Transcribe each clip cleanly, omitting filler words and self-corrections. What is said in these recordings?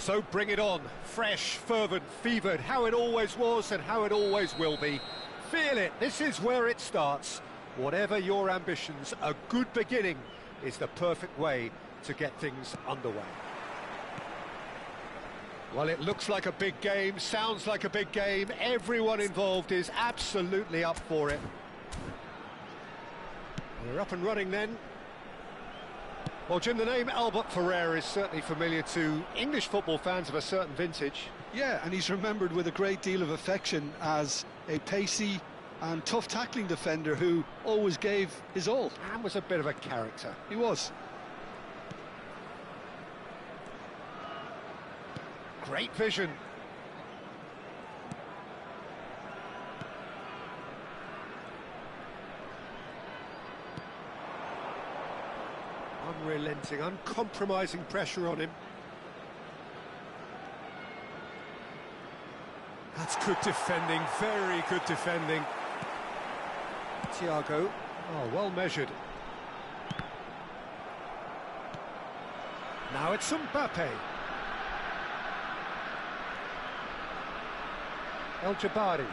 So bring it on, fresh, fervent, fevered, how it always was and how it always will be. Feel it, this is where it starts. Whatever your ambitions, a good beginning is the perfect way to get things underway. Well, it looks like a big game, sounds like a big game. Everyone involved is absolutely up for it. We're up and running then. Well, Jim, the name Albert Ferrer is certainly familiar to English football fans of a certain vintage. Yeah, and he's remembered with a great deal of affection as a pacey and tough tackling defender who always gave his all. And was a bit of a character. He was. Great vision. Unrelenting, uncompromising pressure on him. That's good defending, very good defending. Thiago, oh, well measured. Now it's Mbappe. El Jabari.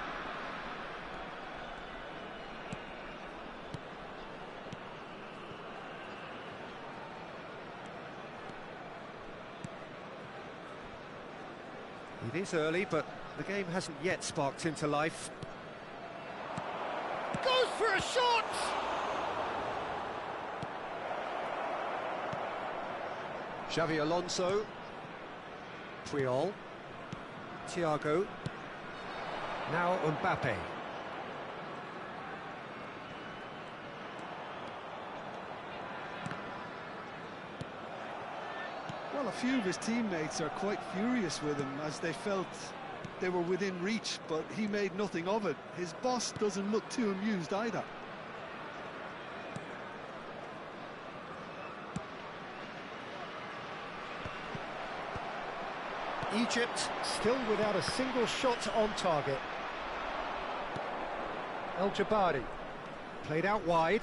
It is early, but the game hasn't yet sparked into life. Goes for a shot! Xavi Alonso. Puyol. Thiago. Now Mbappe. Well, a few of his teammates are quite furious with him as they felt they were within reach, but he made nothing of it. His boss doesn't look too amused either. Egypt still without a single shot on target. El Jabari played out wide.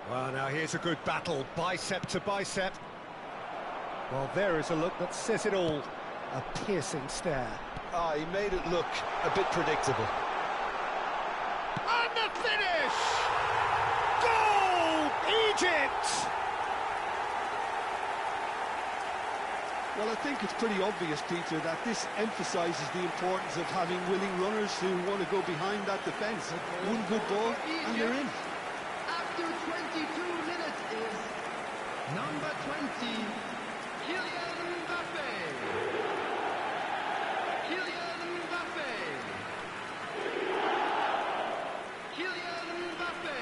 Well, now here's a good battle, bicep to bicep. Well, there is a look that says it all. A piercing stare. Ah, he made it look a bit predictable. And the finish! Goal! Egypt! Well, I think it's pretty obvious, Peter, that this emphasises the importance of having willing runners who want to go behind that defence. One good ball and they're in. After 22 minutes is number 20, Kylian Mbappe. Kylian Mbappe. Kylian Mbappe.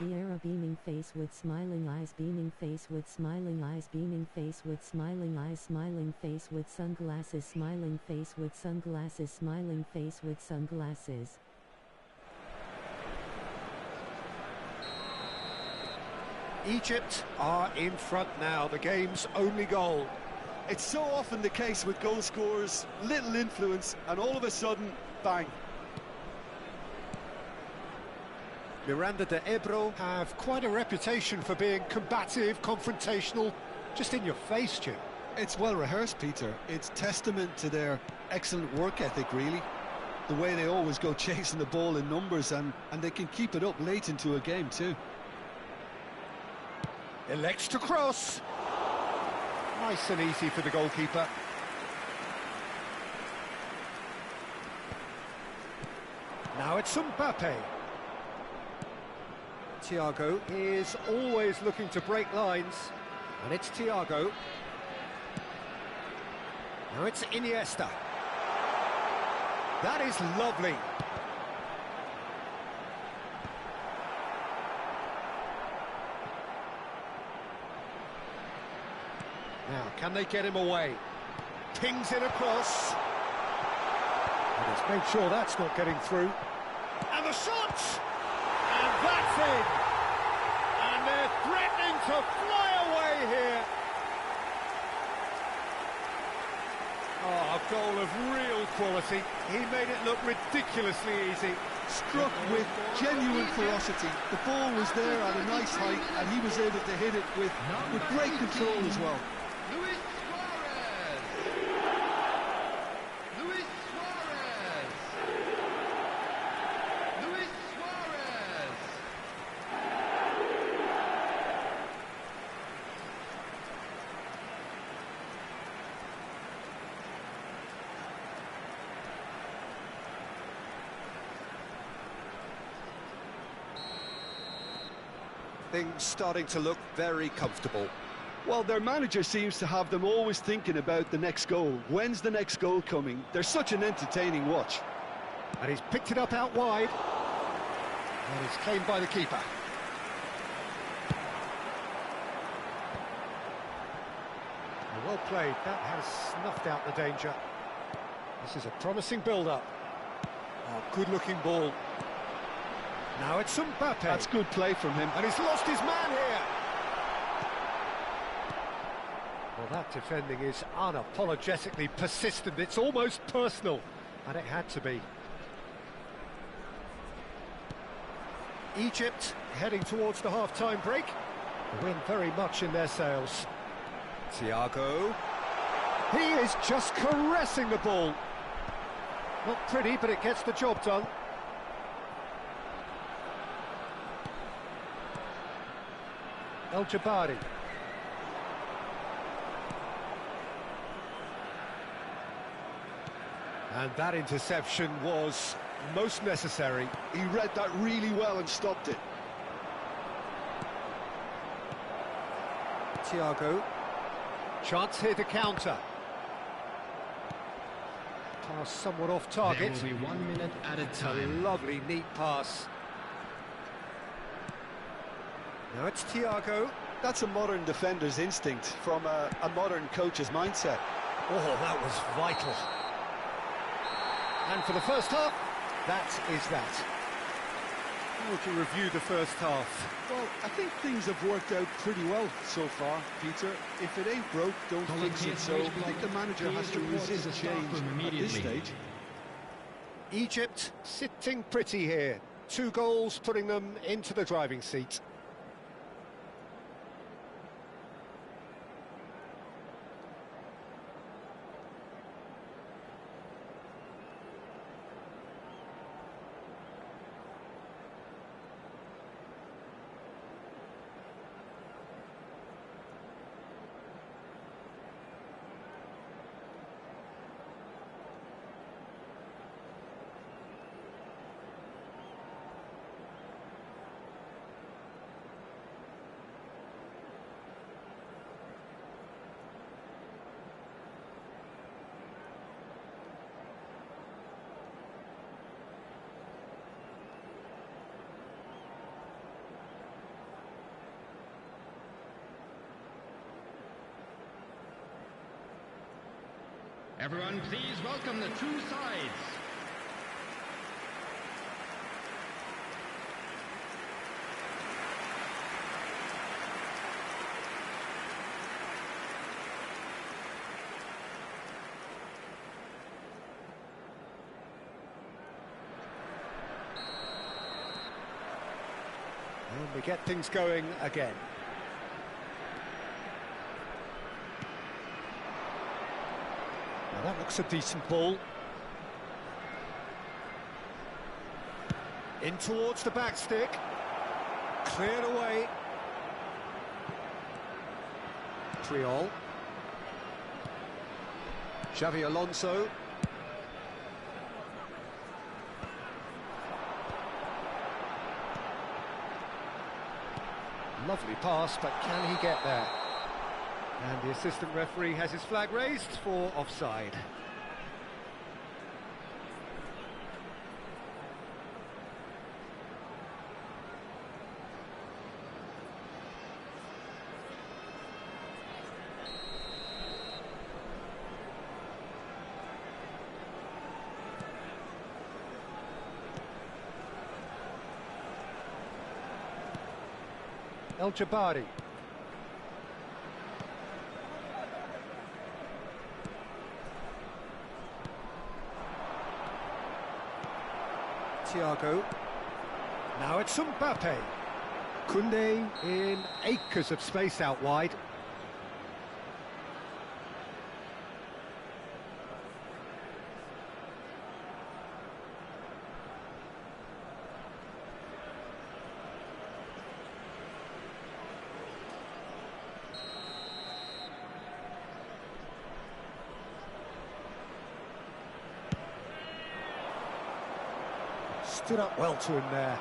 Vieira beaming face with smiling eyes, beaming face with smiling eyes, beaming face with smiling eyes, smiling face with sunglasses, smiling face with sunglasses, smiling face with sunglasses. Egypt are in front now, the game's only goal. It's so often the case with goal scorers, little influence, and all of a sudden, bang. Miranda de Ebro have quite a reputation for being combative, confrontational, just in your face, Jim. It's well rehearsed, Peter. It's testament to their excellent work ethic, really. The way they always go chasing the ball in numbers, and they can keep it up late into a game too. Elects to cross. Nice and easy for the goalkeeper. Now it's Mbappe. Thiago is always looking to break lines, and it's Thiago. Now it's Iniesta. That is lovely. Now, can they get him away? Pings it across. And he's made sure that's not getting through. And the shot! And that's in! And they're threatening to fly away here. Oh, A goal of real quality. He made it look ridiculously easy. Struck with genuine ferocity. The ball was there at a nice height, and he was able to hit it with great control as well. Luis Suarez. Luis Suarez. Luis Suarez. Things starting to look very comfortable. Well, their manager seems to have them always thinking about the next goal. When's the next goal coming? They're such an entertaining watch. And he's picked it up out wide. And it's claimed by the keeper. Well played. That has snuffed out the danger. This is a promising build-up. Oh, good-looking ball. Now it's Mbappe. That's good play from him. And he's lost his man here. Well, that defending is unapologetically persistent. It's almost personal. And it had to be. Egypt heading towards the half-time break. The wind very much in their sails. Thiago. He is just caressing the ball. Not pretty, but it gets the job done. El Jabari. And that interception was most necessary. He read that really well and stopped it. Thiago. Chance here to counter. Pass somewhat off target. There will be 1 minute at a A time. lovely, neat pass. Now it's Thiago. That's a modern defender's instinct from a modern coach's mindset. Oh, that was vital. And for the first half, that is that. How would you review the first half? Well, I think things have worked out pretty well so far, Peter. If it ain't broke, don't fix it. So I think the manager has to resist change at this stage. Egypt sitting pretty here. 2 goals putting them into the driving seat. Everyone, please welcome the two sides. And we get things going again. Now that looks a decent ball. In towards the back stick. Cleared away. Triol. Xavi Alonso. Lovely pass, but can he get there? And the assistant referee has his flag raised for offside. El Jabari. Thiago. Now it's Mbappe. Koundé in acres of space out wide. Stood up well to him there.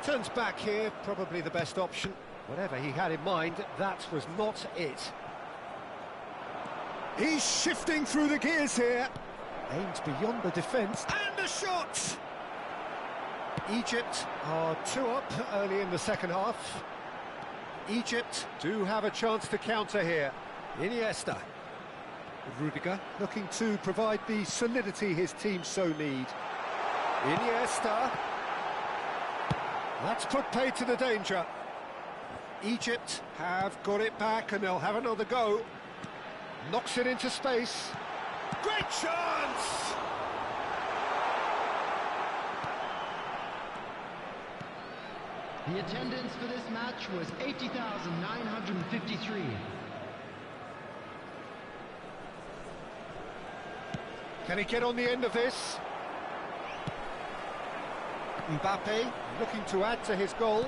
Turns back here, probably the best option. Whatever he had in mind, that was not it. He's shifting through the gears here. Aims beyond the defence. And a shot! Egypt are 2 up early in the second half. Egypt do have a chance to counter here. Iniesta. Rudiger looking to provide the solidity his team so need. Iniesta. That's put paid to the danger. Egypt have got it back and they'll have another go. Knocks it into space. Great chance! The attendance for this match was 80,953. Can he get on the end of this? Mbappe looking to add to his goal.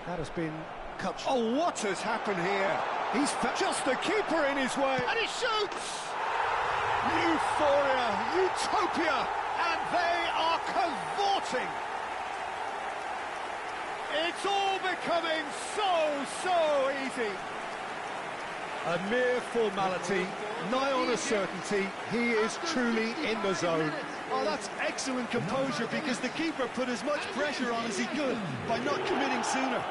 That has been cut. Oh, what has happened here? He's just the keeper in his way. And he shoots! Euphoria, utopia, and they are cavorting. It's all becoming so easy. A mere formality, nigh on a certainty. He is truly in the zone. Oh, that's excellent composure because the keeper put as much pressure on as he could by not committing sooner.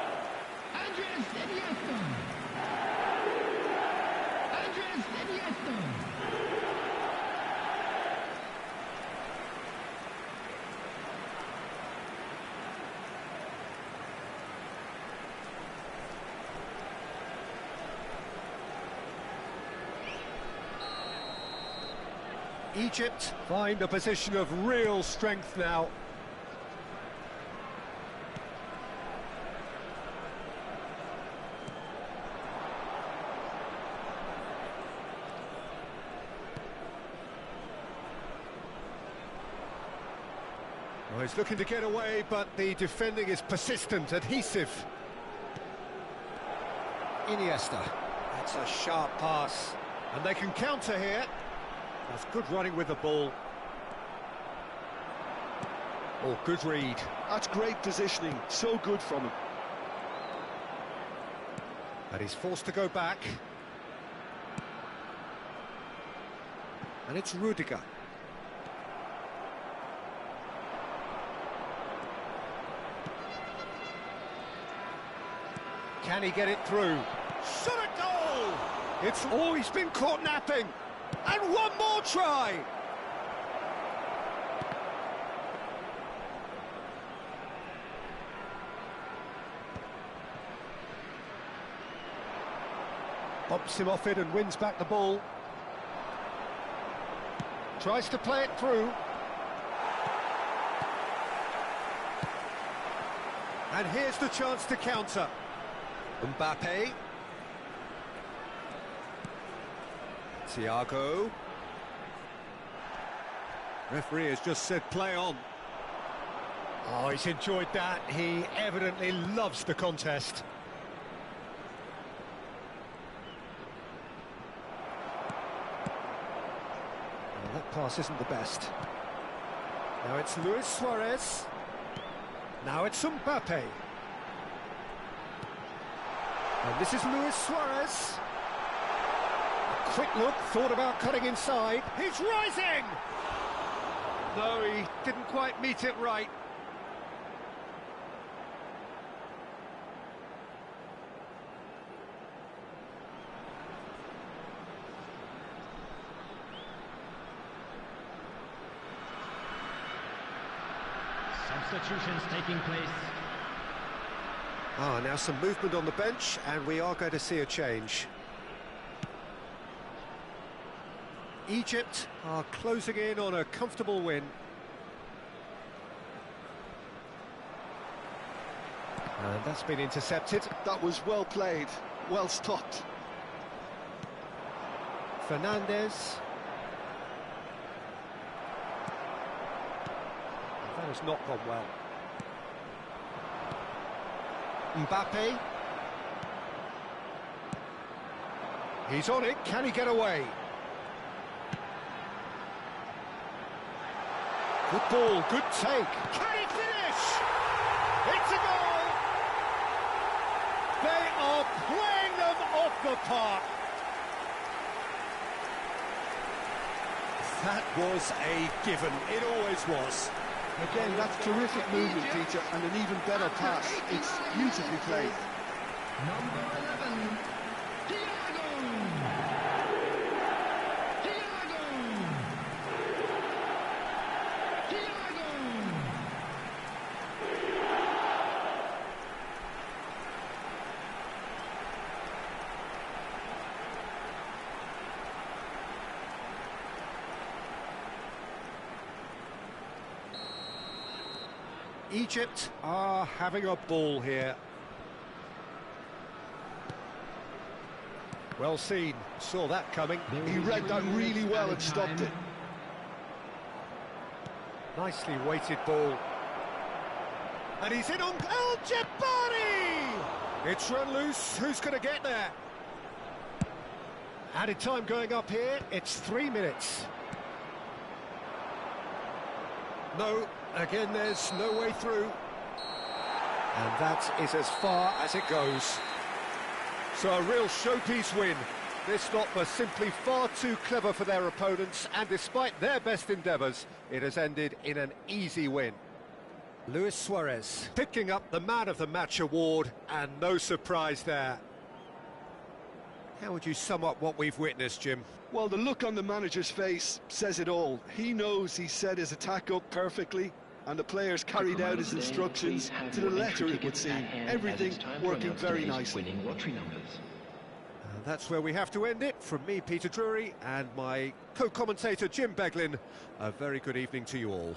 Andres Iniesta. Andres Iniesta. Egypt find a position of real strength now. Well, he's looking to get away, but the defending is persistent, adhesive. Iniesta. That's a sharp pass. And they can counter here. That's good running with the ball. Oh, good read. That's great positioning, so good from him. And he's forced to go back. And it's Rudiger. Can he get it through? Shot a goal! It's always been caught napping. And one more try! Bumps him off it and wins back the ball. Tries to play it through. And here's the chance to counter. Mbappe. Thiago. Referee has just said play on. Oh, he's enjoyed that. He evidently loves the contest. Well, that pass isn't the best. Now it's Luis Suarez. Now it's Mbappe. And this is Luis Suarez. Quick look, thought about cutting inside. He's rising! No, he didn't quite meet it right. Substitutions taking place. Now some movement on the bench, and we are going to see a change. Egypt are closing in on a comfortable win. And that's been intercepted. That was well played, well stopped. Fernandez. That has not gone well. Mbappe. He's on it, can he get away? Good ball, good take. Can he finish? It's a goal! They are playing them off the park. That was a given, it always was. Again, that's terrific movement, Peter, and an even better pass. It's beautifully played. Number 11, Thiago! Thiago! Thiago! Egypt are having a ball here. Well seen, saw that coming. He read that really well and stopped it. Nicely weighted ball. And he's in on El Jabari! It's run loose, who's going to get there? Added time going up here, it's 3 minutes. No, again there's no way through. And that is as far as it goes. So a real showpiece win. This lot were simply far too clever for their opponents, and despite their best endeavours, it has ended in an easy win. Luis Suarez picking up the Man of the Match award, and no surprise there. How would you sum up what we've witnessed, Jim? Well, the look on the manager's face says it all. He knows he set his attack up perfectly, and the players carried out his instructions to the letter, it would seem. Everything working very nicely. That's where we have to end it. From me, Peter Drury, and my co-commentator, Jim Beglin, a very good evening to you all.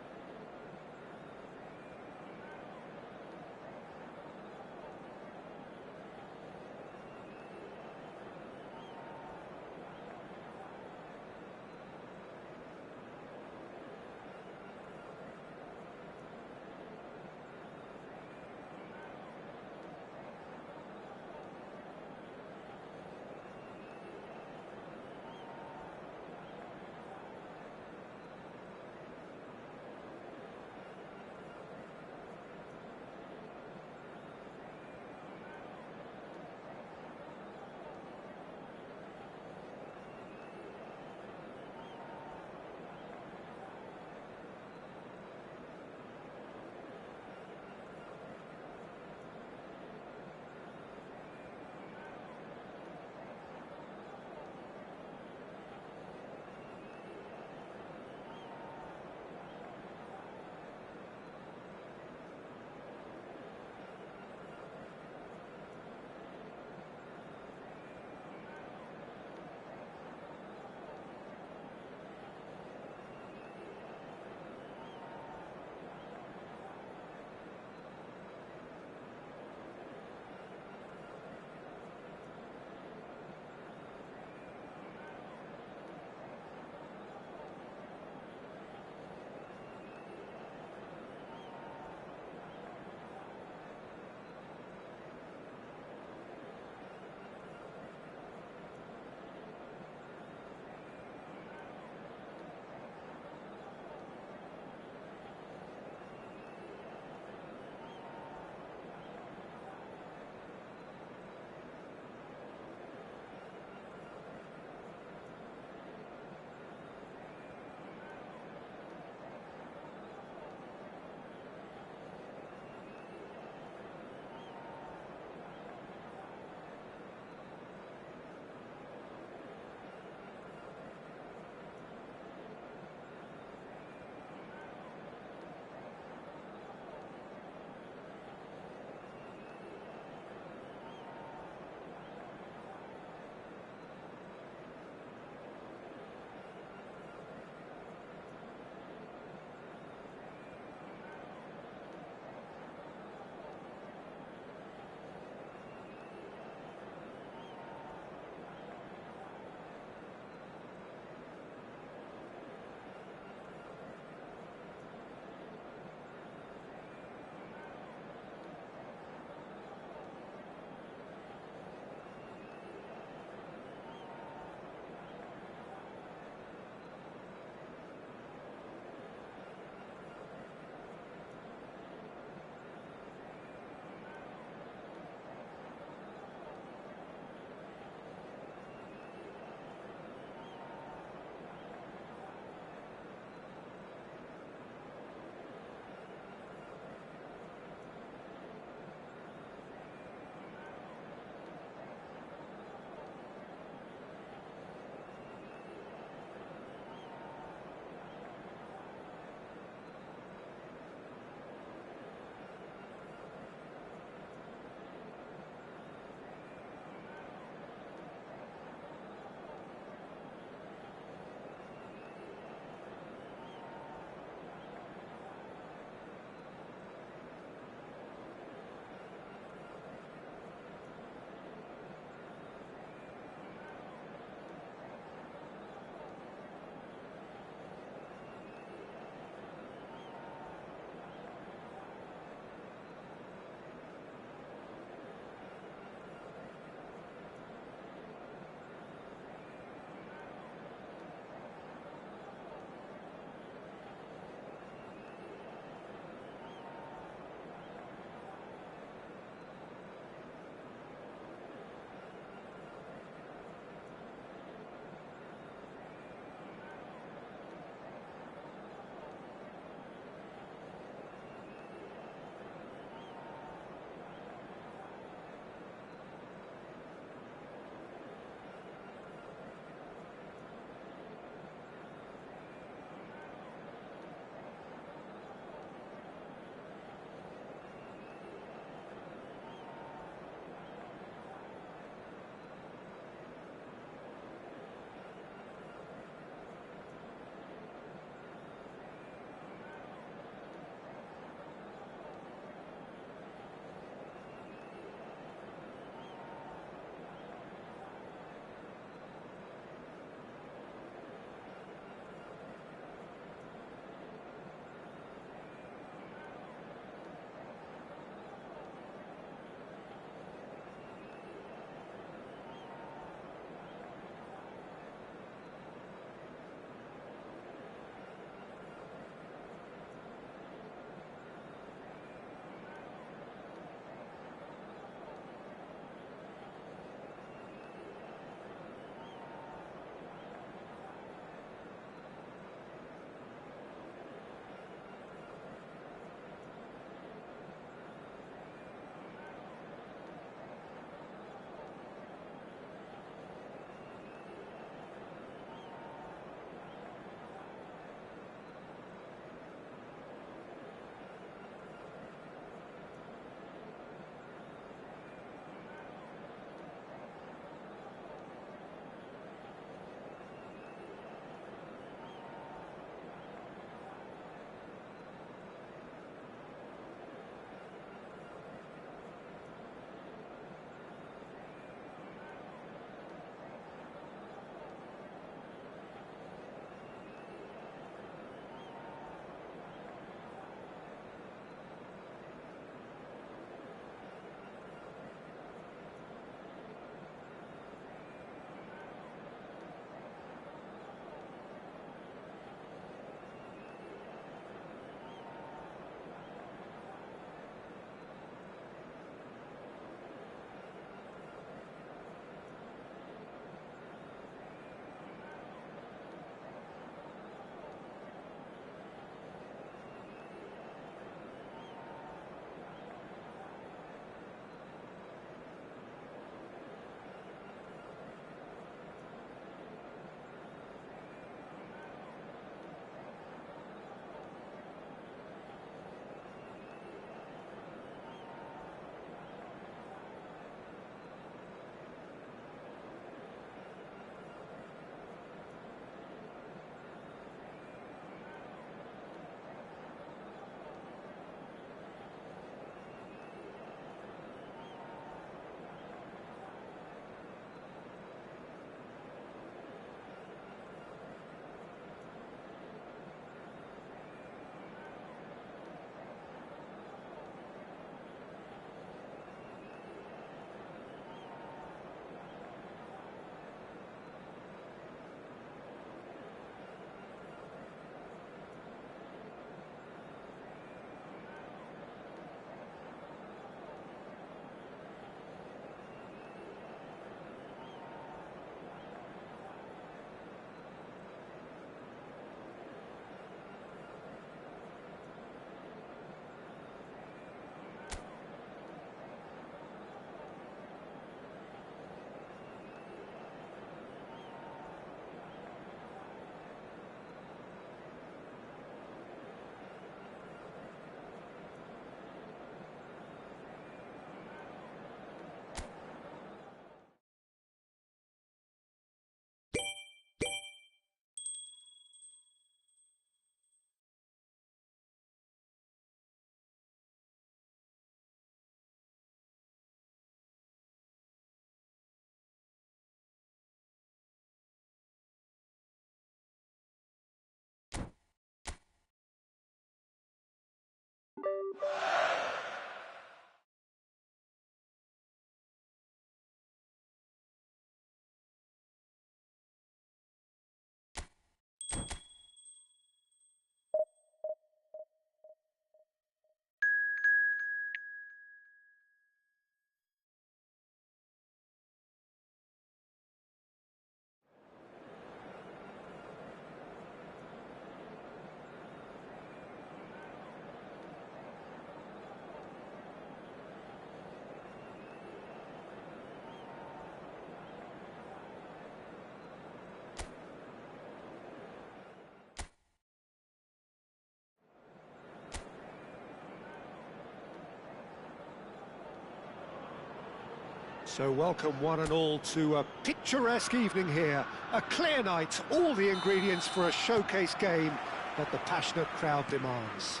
So welcome one and all to a picturesque evening here. A clear night, all the ingredients for a showcase game that the passionate crowd demands.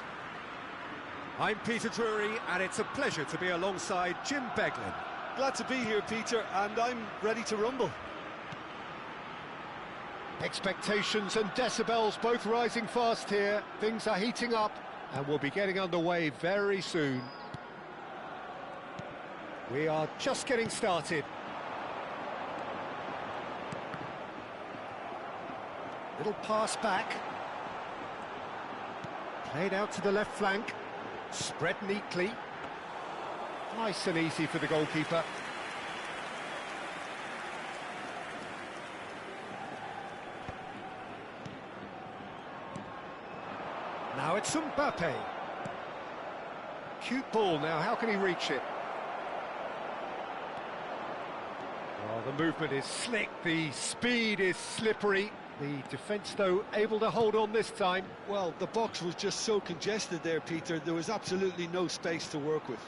I'm Peter Drury, and it's a pleasure to be alongside Jim Beglin. Glad to be here, Peter, and I'm ready to rumble. Expectations and decibels both rising fast here. Things are heating up, and we'll be getting underway very soon. We are just getting started. Little pass back. Played out to the left flank. Spread neatly. Nice and easy for the goalkeeper. Now it's Mbappe. Cute ball now, how can he reach it? Well, the movement is slick, the speed is slippery. The defence, though, able to hold on this time. Well, the box was just so congested there, Peter. There was absolutely no space to work with.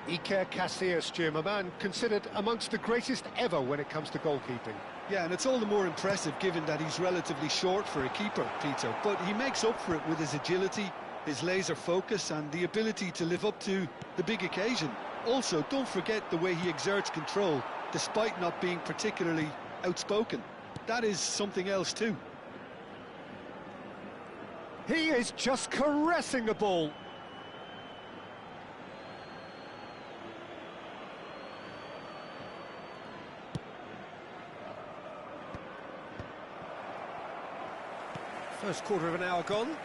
Iker Casillas, Jim, a man considered amongst the greatest ever when it comes to goalkeeping. Yeah, and it's all the more impressive given that he's relatively short for a keeper, Peter. But he makes up for it with his agility, his laser focus and the ability to live up to the big occasion. Also, don't forget the way he exerts control, despite not being particularly outspoken. That is something else too. He is just caressing the ball. First quarter of an hour gone.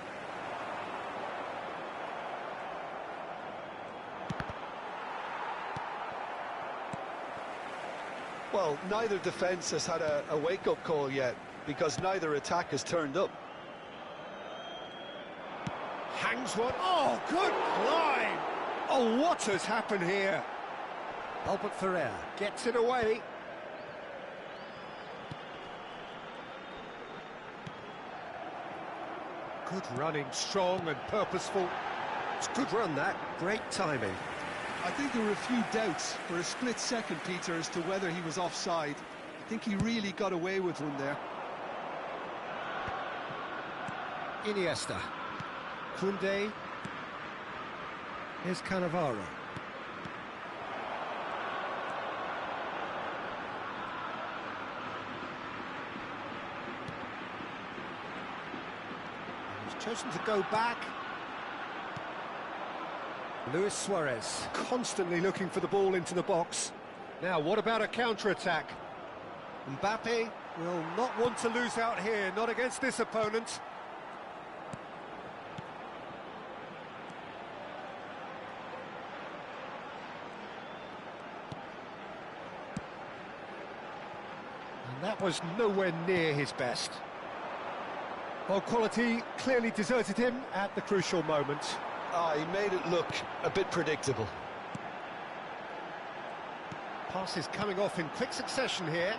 Well, neither defence has had a wake-up call yet, because neither attack has turned up. Hangs one. Oh, good climb! Oh, what has happened here? Albert Ferrer gets it away. Good running, strong and purposeful. It's a good run, that. Great timing. I think there were a few doubts for a split second, Peter, as to whether he was offside. I think he really got away with one there. Iniesta. Koundé. Here's Cannavaro. He's chosen to go back. Luis Suarez, constantly looking for the ball into the box. Now, what about a counter-attack? Mbappe will not want to lose out here, not against this opponent. And that was nowhere near his best. Well, quality clearly deserted him at the crucial moment. He made it look a bit predictable. Passes coming off in quick succession here.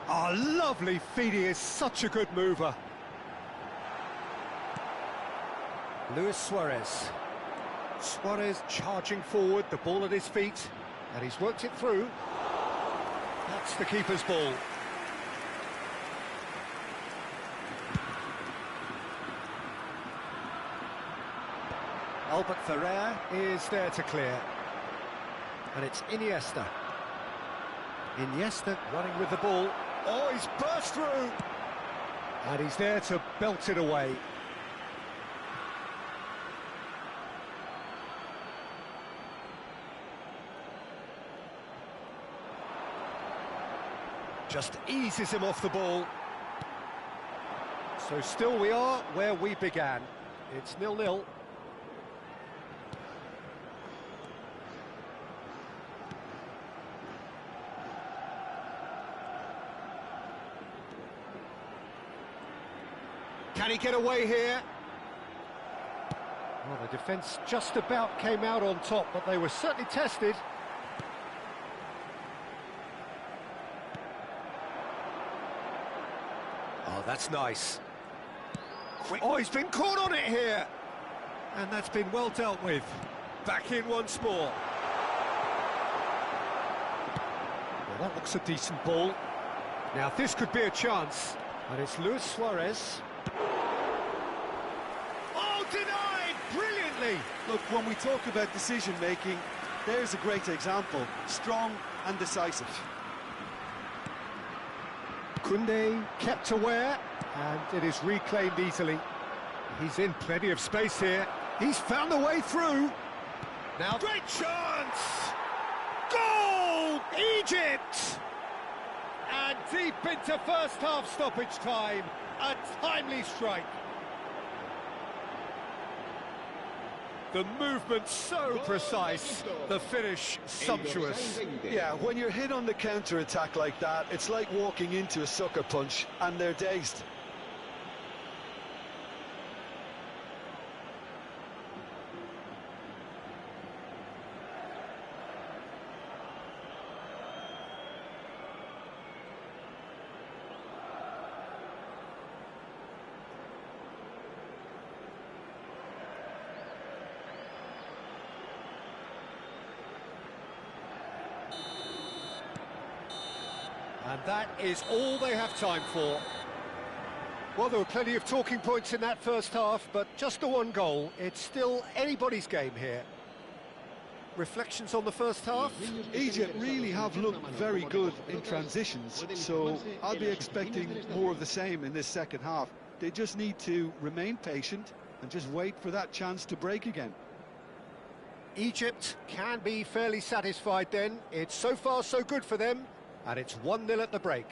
Oh, lovely feed, he is such a good mover. Luis Suarez. Suarez charging forward, the ball at his feet, and he's worked it through. That's the keeper's ball. Albert Ferrer is there to clear. And it's Iniesta. Iniesta running with the ball. Oh, he's burst through. And he's there to belt it away. Just eases him off the ball. So still we are where we began. It's 0-0. Can he get away here? Well, the defence just about came out on top, but they were certainly tested. Oh, that's nice. Quick. Oh, he's been caught on it here. And that's been well dealt with. Back in once more. Well, that looks a decent ball. Now, this could be a chance. And it's Luis Suarez. Oh, denied! Brilliantly! Look, when we talk about decision-making, there's a great example. Strong and decisive. Koundé kept aware, and it is reclaimed easily. He's in plenty of space here. He's found a way through. Now, great chance! Goal! Egypt! And deep into first half stoppage time, a timely strike. The movement so precise, the finish sumptuous. Yeah, when you're hit on the counter-attack like that, it's like walking into a sucker punch, and they're dazed. And that is all they have time for. Well, there were plenty of talking points in that first half, but just the one goal. It's still anybody's game here. Reflections on the first half? Egypt really have looked very good in transitions, so I'll be expecting more of the same in this second half. They just need to remain patient and just wait for that chance to break again. Egypt can be fairly satisfied then. It's so far so good for them, and it's 1-0 at the break.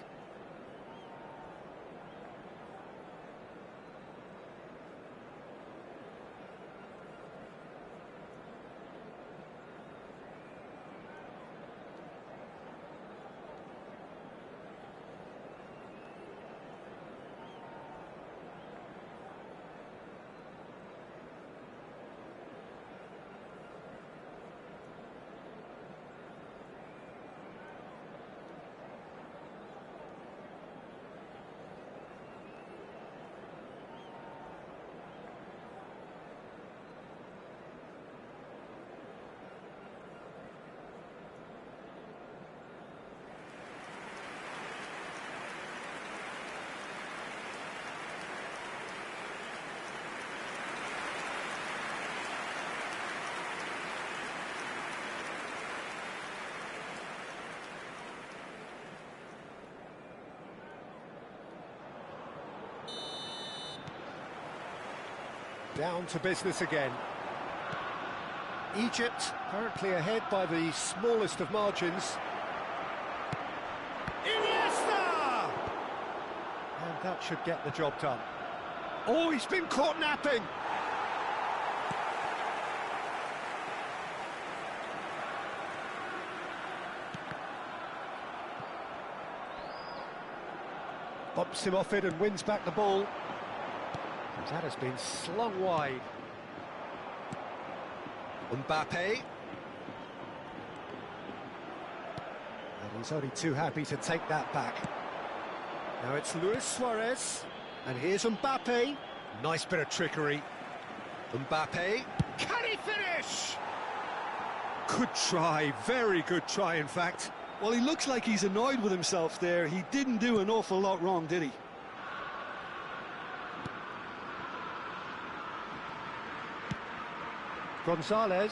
Down to business again. Egypt currently ahead by the smallest of margins. Iniesta! And that should get the job done. Oh, he's been caught napping! Bumps him off it and wins back the ball. That has been slung wide. Mbappe. And he's only too happy to take that back. Now it's Luis Suarez. And here's Mbappe. Nice bit of trickery. Mbappe. Can he finish? Good try, very good try in fact. Well, he looks like he's annoyed with himself there. He didn't do an awful lot wrong, did he? Gonzalez.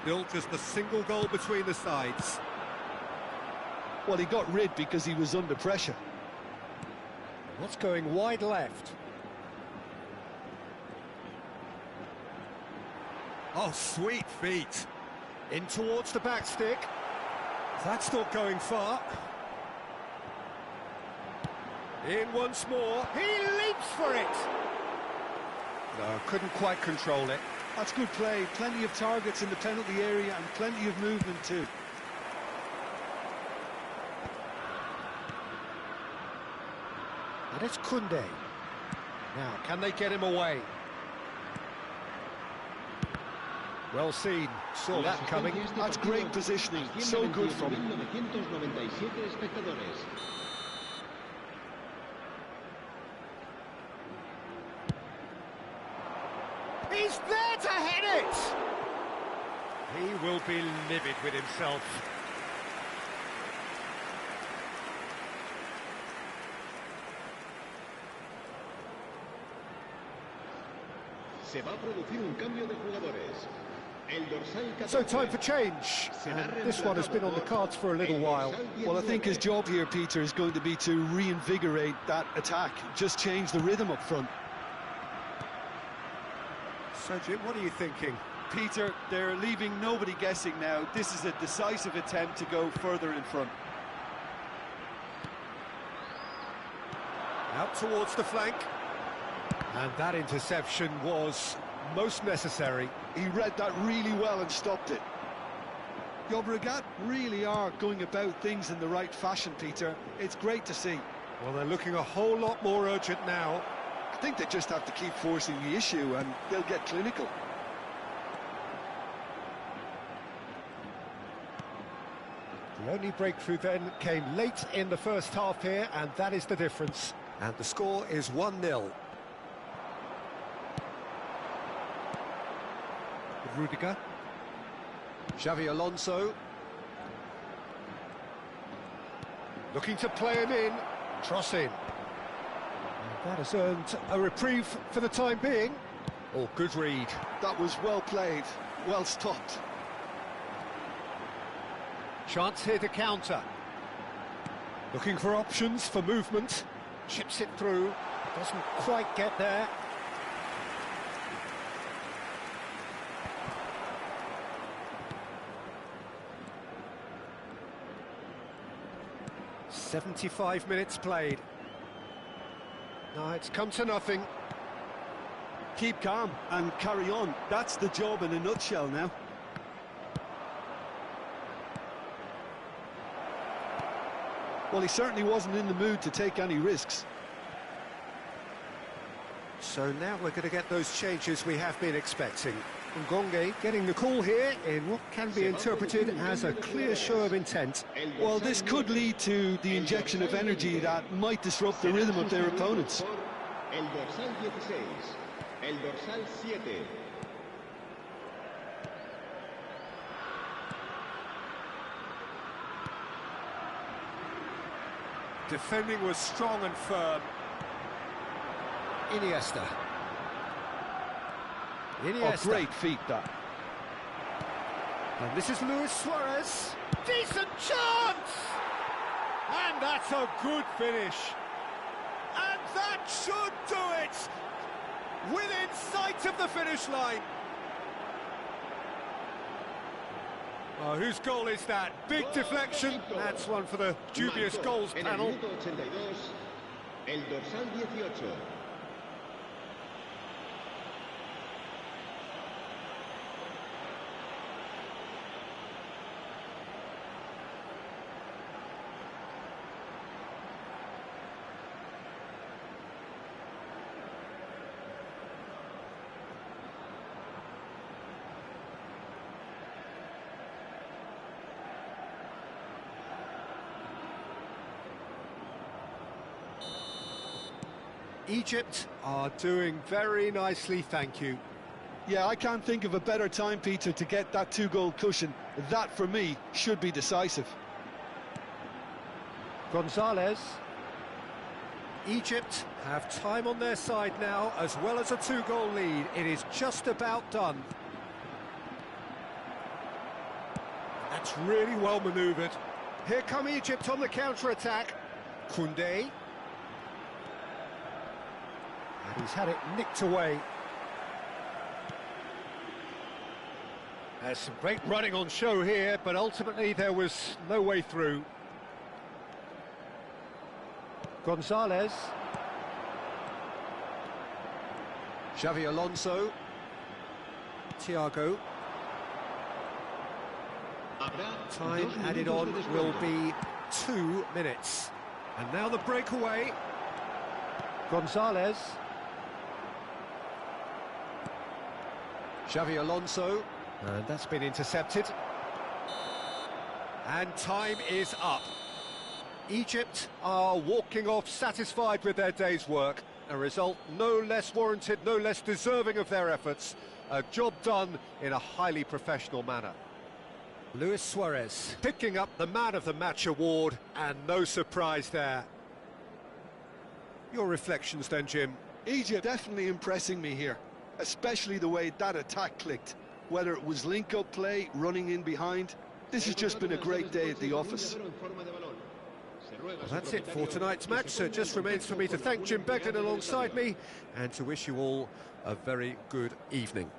built as the single goal between the sides. Well, he got rid because he was under pressure. That's going wide left. Oh, sweet feet. In towards the back stick. That's not going far. In once more. He leaps for it. No, couldn't quite control it. That's good play. Plenty of targets in the penalty area and plenty of movement too. And it's Koundé. Now, can they get him away? Well seen. Saw that coming. That's great positioning. So good from him. He's there to head it! He will be livid with himself. Se va a producir un cambio de jugadores. So time for change. And this one has been on the cards for a little while. Well, I think his job here, Peter, is going to be to reinvigorate that attack. Just change the rhythm up front. So, Jim, what are you thinking? Peter, they're leaving nobody guessing now. This is a decisive attempt to go further in front. Out towards the flank. And that interception was most necessary. He read that really well and stopped it. Llobregat really are going about things in the right fashion, Peter. It's great to see. Well, they're looking a whole lot more urgent now. I think they just have to keep forcing the issue and they'll get clinical. The only breakthrough then came late in the first half here, and that is the difference. And the score is 1-0. Rudiger. Xavi Alonso. Looking to play him in. Tross in. And that has earned a reprieve for the time being. Oh, good read. That was well played, well stopped. Chance here to counter. Looking for options for movement. Chips it through. Doesn't quite get there. "75 minutes played. No, it's come to nothing. Keep calm and carry on. That's the job in a nutshell now. Well, he certainly wasn't in the mood to take any risks. So now we're going to get those changes we have been expecting. Ngonge getting the call here in what can be interpreted as a clear show of intent. Well, this could lead to the injection of energy that might disrupt the rhythm of their opponents. El dorsal 16, el dorsal 7. Defending was strong and firm. Iniesta. Oh, great feat, that. And this is Luis Suarez. Decent chance! And that's a good finish. And that should do it! Within sight of the finish line. Oh, whose goal is that? Big deflection. That's one for the dubious goals panel. El dorsal 18. Egypt are doing very nicely, thank you. Yeah, I can't think of a better time, Peter, to get that two-goal cushion. That, for me, should be decisive. Gonzalez. Egypt have time on their side now, as well as a two-goal lead. It is just about done. That's really well manoeuvred. Here come Egypt on the counter-attack. Koundé. And he's had it nicked away. There's some great running on show here, but ultimately there was no way through. Gonzalez. Xavi Alonso. Thiago. Time added on will be 2 minutes. And now the breakaway. Gonzalez. Xavi Alonso. And that's been intercepted. And time is up. Egypt are walking off satisfied with their day's work. A result no less warranted, no less deserving of their efforts. A job done in a highly professional manner. Luis Suarez picking up the Man of the Match award, and no surprise there. Your reflections then, Jim? Egypt definitely impressing me here, especially the way that attack clicked. Whether it was link-up play, running in behind, this has just been a great day at the office. Well, that's it for tonight's match, so it just remains for me to thank Jim Beglin alongside me and to wish you all a very good evening.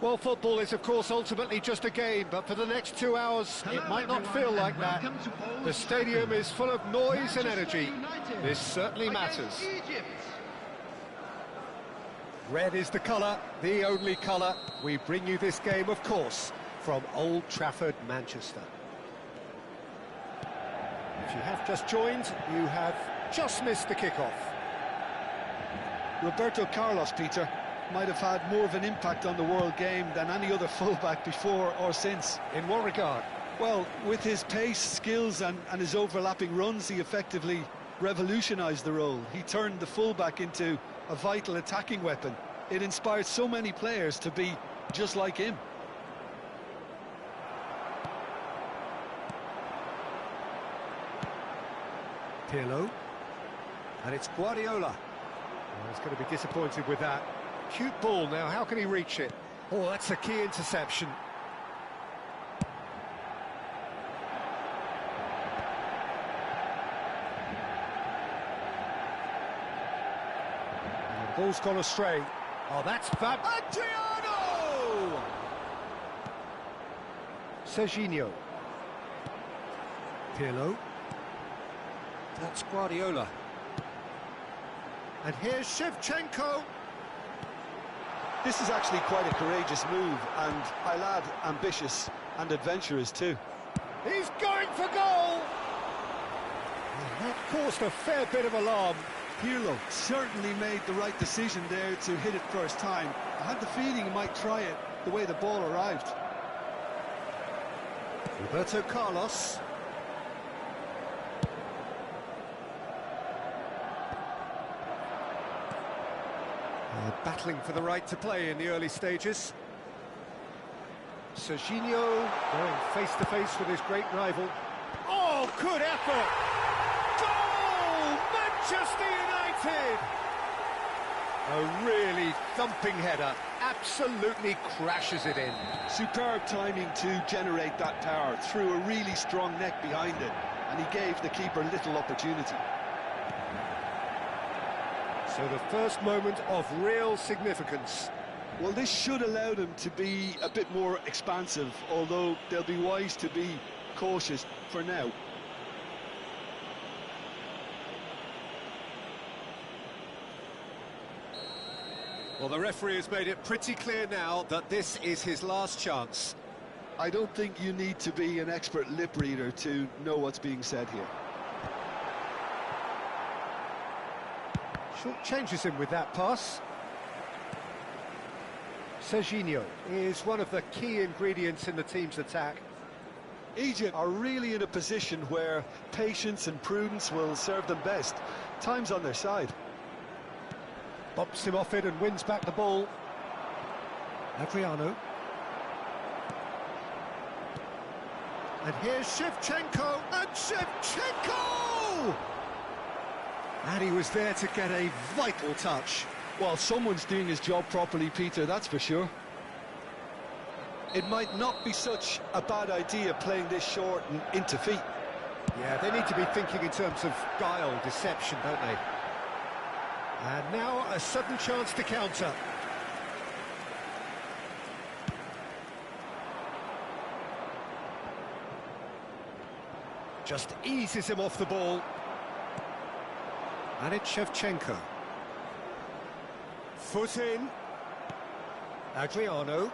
Well, football is, of course, ultimately just a game, but for the next 2 hours, it might not feel like that. The stadium is full of noise and energy. This certainly matters. Red is the colour, the only colour. We bring you this game, of course, from Old Trafford, Manchester. If you have just joined, you have just missed the kickoff. Roberto Carlos, Peter, might have had more of an impact on the world game than any other fullback before or since. In what regard? Well, with his pace, skills and his overlapping runs, he effectively revolutionised the role. He turned the fullback into a vital attacking weapon. It inspired so many players to be just like him. Pirlo. And it's Guardiola. Oh, he's going to be disappointed with that. Cute ball now, how can he reach it? Oh, that's a key interception. And the ball's gone astray. Oh, that's fab. Adriano! Serginho. Pirlo. That's Guardiola. And here's Shevchenko. This is actually quite a courageous move, and I'll add ambitious and adventurous too. He's going for goal! That caused a fair bit of alarm. Pirlo certainly made the right decision there to hit it first time. I had the feeling he might try it the way the ball arrived. Roberto Carlos. Battling for the right to play in the early stages. Serginho going face-to-face with his great rival. Oh, good effort! Goal! Manchester United! A really thumping header, absolutely crashes it in. Superb timing to generate that power, threw a really strong neck behind it, and he gave the keeper little opportunity. So the first moment of real significance. Well, this should allow them to be a bit more expansive, although they'll be wise to be cautious for now. Well, the referee has made it pretty clear now that this is his last chance. I don't think you need to be an expert lip reader to know what's being said here. Short changes him with that pass. Serginho is one of the key ingredients in the team's attack. Egypt are really in a position where patience and prudence will serve them best. Time's on their side. Bumps him off it and wins back the ball. Adriano. And here's Shevchenko, and Shevchenko! And he was there to get a vital touch. Well, someone's doing his job properly, Peter, that's for sure. It might not be such a bad idea playing this short and into feet. Yeah, they need to be thinking in terms of guile, deception, don't they? And now a sudden chance to counter. Just eases him off the ball. And it's Shevchenko. Foot in. Adriano.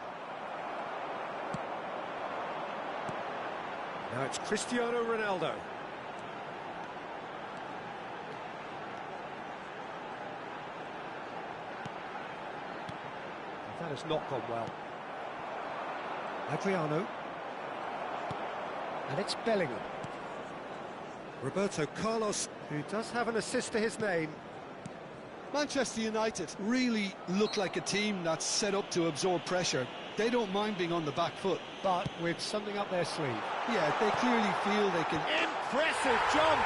Now it's Cristiano Ronaldo. That has not gone well. Adriano. And it's Bellingham. Roberto Carlos, who does have an assist to his name. Manchester United really look like a team that's set up to absorb pressure. They don't mind being on the back foot. But with something up their sleeve. Yeah, they clearly feel they can... Impressive jump!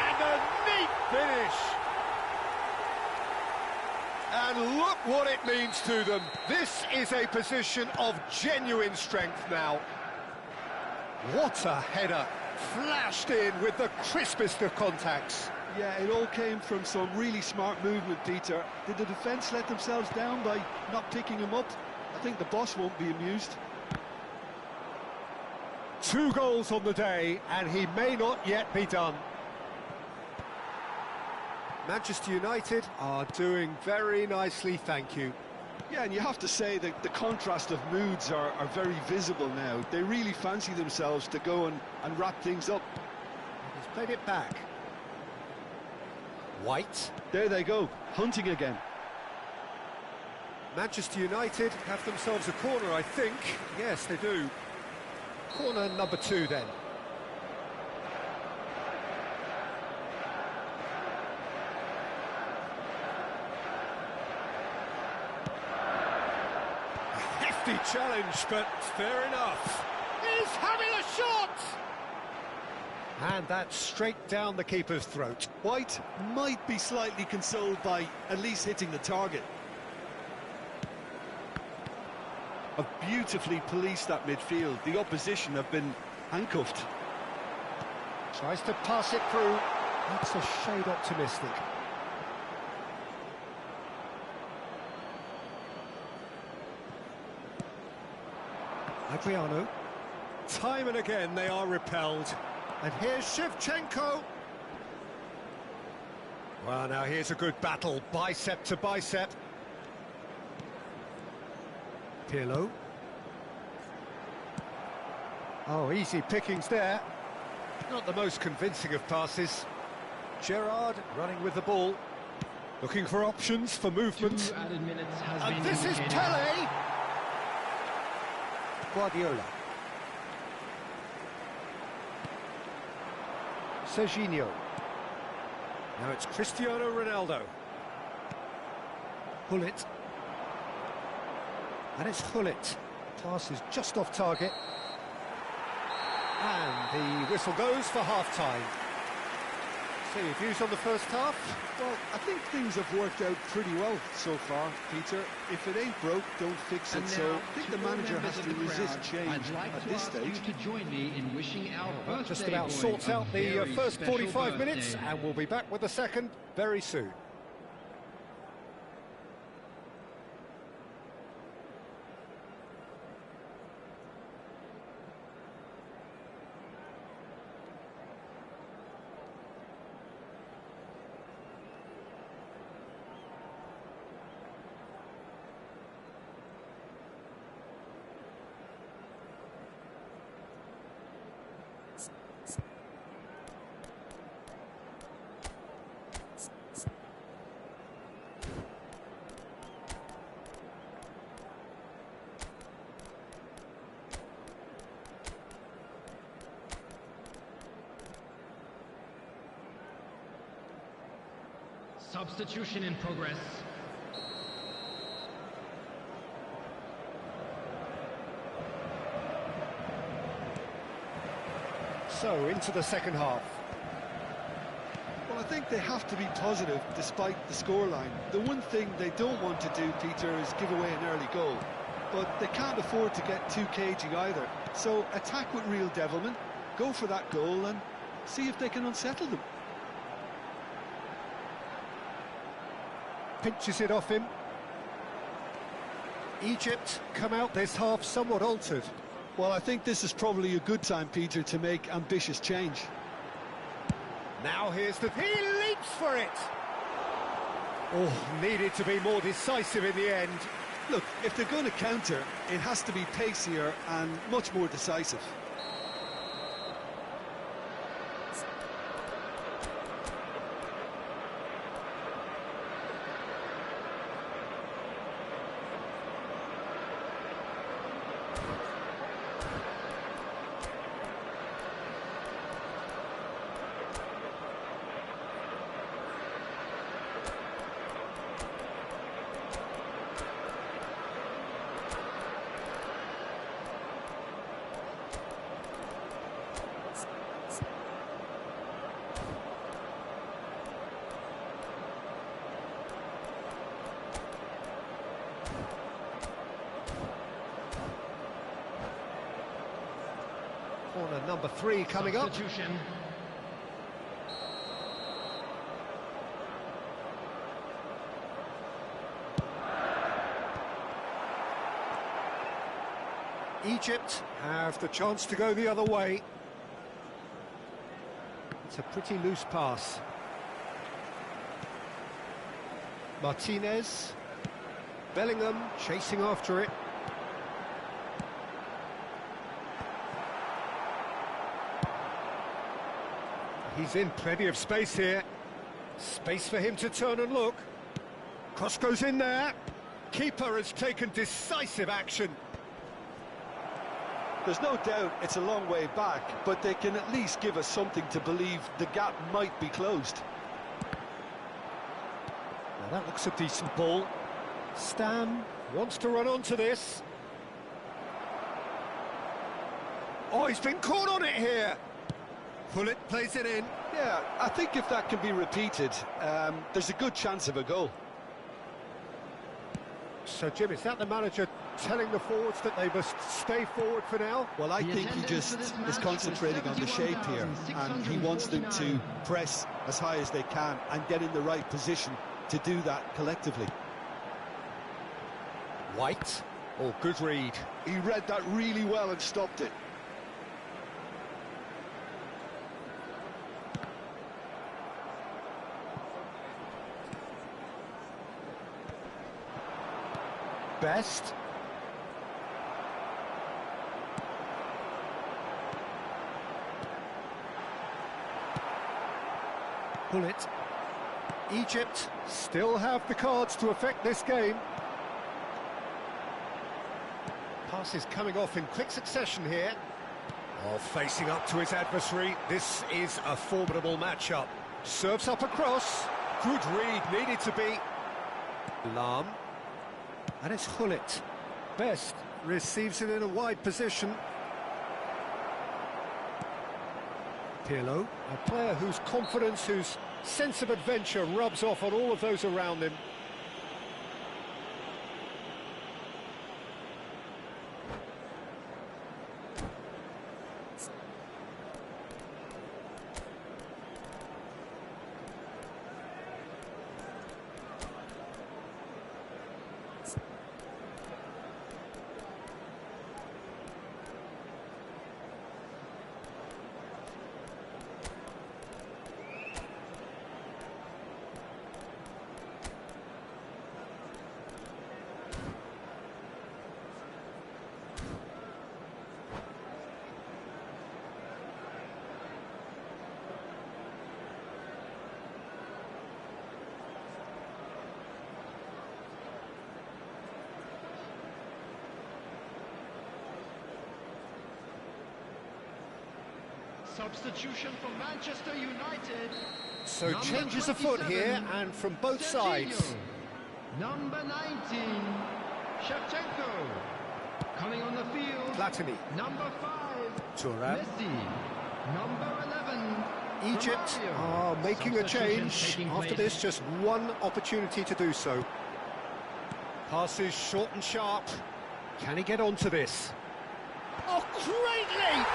And a neat finish! And look what it means to them. This is a position of genuine strength now. What a header! Flashed in with the crispest of contacts. Yeah, it all came from some really smart movement, Peter. Did the defence let themselves down by not picking him up? I think the boss won't be amused. 2 goals on the day, and he may not yet be done. Manchester United are doing very nicely, thank you. Yeah, and you have to say that the contrast of moods are very visible now. They really fancy themselves to go and wrap things up. He's played it back. White. There they go, hunting again. Manchester United have themselves a corner, I think. Yes, they do. Corner number 2, then. A hefty challenge, but fair enough. He's having a shot! And that's straight down the keeper's throat. White might be slightly consoled by at least hitting the target. Have beautifully policed that midfield. The opposition have been handcuffed. Tries to pass it through. That's a shade optimistic. Adriano. Time and again they are repelled. And here's Shevchenko. Well, now here's a good battle, bicep to bicep. Pirlo. Oh, easy pickings there. Not the most convincing of passes. Gerrard running with the ball. Looking for options for movement. 2 added minutes has And been this is indicated. Pele. Guardiola. Serginho. Now it's Cristiano Ronaldo. Hullet. And it's Hullet. Pass is just off target. And the whistle goes for half-time. So your views on the first half? Well, I think things have worked out pretty well so far, Peter. If it ain't broke, don't fix it. And So now, I think to the all manager members has of to the resist crowd, change I'd like at to this ask stage. you to join me in wishing our Well, just birthday about boy sorts a out the very first special 45 minutes, birthday. and we'll be back with the second very soon. Substitution in progress. So, into the second half. Well, I think they have to be positive despite the scoreline. The one thing they don't want to do, Peter, is give away an early goal. But they can't afford to get too cagey either. So attack with real devilment, go for that goal and see if they can unsettle them. Pinches it off him. Egypt come out this half somewhat altered. Well, I think this is probably a good time, Peter, to make ambitious change. Now here's the... He leaps for it! Oh, needed to be more decisive in the end. Look, if they're going to counter, it has to be pacier and much more decisive. Corner number 3 coming up. Substitution. Egypt have the chance to go the other way. It's a pretty loose pass. Martinez. Bellingham chasing after it. He's in plenty of space here. Space for him to turn and look. Cross goes in there. Keeper has taken decisive action. There's no doubt it's a long way back, but they can at least give us something to believe the gap might be closed. Now that looks a decent ball. Stam wants to run onto this. Oh, he's been caught on it here. Pullet plays it in. Yeah, I think if that can be repeated, there's a good chance of a goal. So, Jim, is that the manager telling the forwards that they must stay forward for now? Well, I think he just is concentrating on the shape here, and he wants them to press as high as they can and get in the right position to do that collectively. White. Oh, good read. He read that really well and stopped it. Best. Pull it. Egypt still have the cards to affect this game. Passes coming off in quick succession here. Oh, facing up to his adversary. This is a formidable matchup. Serves up across. Good read, needed to be. Lam. And it's Hullet. Best receives it in a wide position. Pirlo, a player whose confidence, whose sense of adventure rubs off on all of those around him. Substitution for Manchester United. So changes afoot here, and from both sides. Number 19, Shevchenko. Coming on the field. Platini. Number 5, Thuram. Messi. Number 11, Egypt Romario. are making a change. Taking After place. this, just one opportunity to do so. Passes short and sharp. Can he get onto this? Oh, great leap!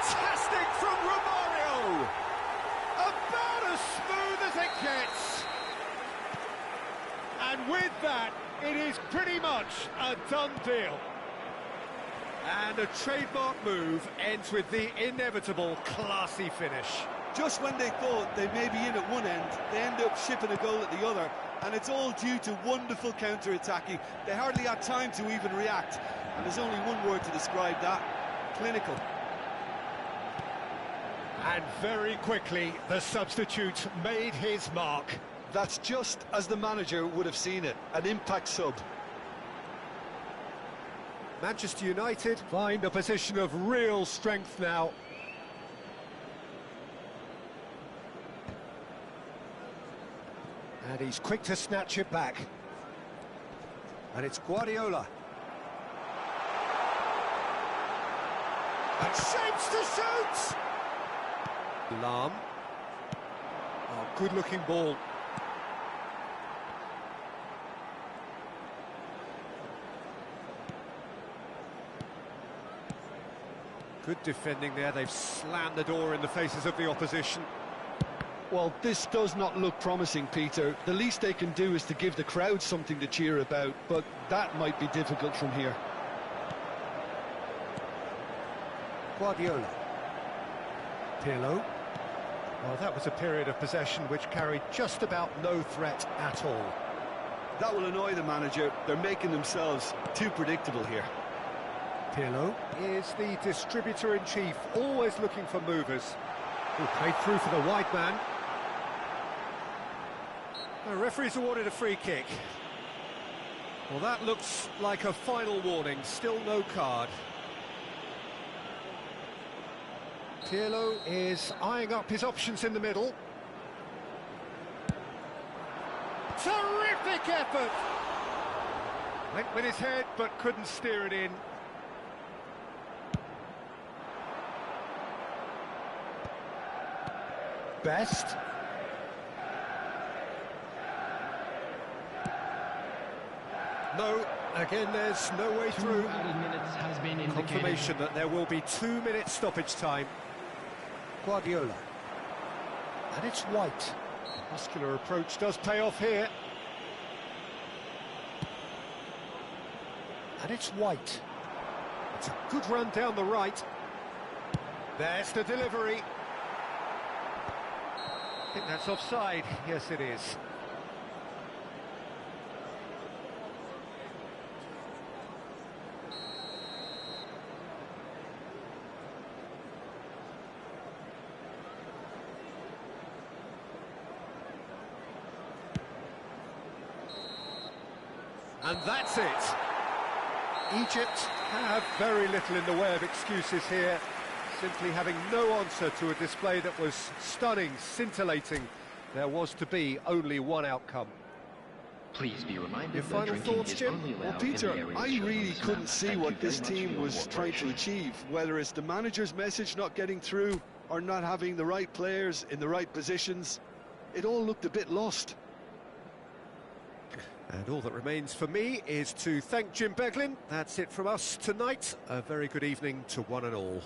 Fantastic from Romario! About as smooth as it gets. And with that, it is pretty much a done deal. And a trademark move ends with the inevitable classy finish. Just when they thought they may be in at one end, they end up shipping a goal at the other, and it's all due to wonderful counter-attacking. They hardly had time to even react, and there's only one word to describe that: clinical. And very quickly, the substitute made his mark. That's just as the manager would have seen it, an impact sub. Manchester United find a position of real strength now. And he's quick to snatch it back. And it's Guardiola. And shapes to shoot! Lam. Oh, good-looking ball. Good defending there. They've slammed the door in the faces of the opposition. Well, this does not look promising, Peter. The least they can do is to give the crowd something to cheer about, but that might be difficult from here. Guardiola. Pirlo. Well, that was a period of possession which carried just about no threat at all. That will annoy the manager. They're making themselves too predictable here. Pirlo is the distributor-in-chief, always looking for movers. Who played through for the wide man. The referee's awarded a free kick. Well, that looks like a final warning, still no card. Pirlo is eyeing up his options in the middle. Terrific effort! Went with his head, but couldn't steer it in. Best. No, again there's no way through. Confirmation that there will be 2 minutes stoppage time. Guardiola. And it's White. Muscular approach does pay off here. And it's White. It's a good run down the right. There's the delivery. I think that's offside. Yes, it is. And that's it. Egypt have very little in the way of excuses here, simply having no answer to a display that was stunning, scintillating. There was to be only one outcome. Please be reminded Your that final drinking thoughts, is Jim? only Well, allowed in the Peter, areas I shown on really this couldn't map. see Thank what you this very much team for your was trying to cooperation. achieve, whether it's the manager's message not getting through or not having the right players in the right positions. It all looked a bit lost. And all that remains for me is to thank Jim Beglin. That's it from us tonight. A very good evening to one and all.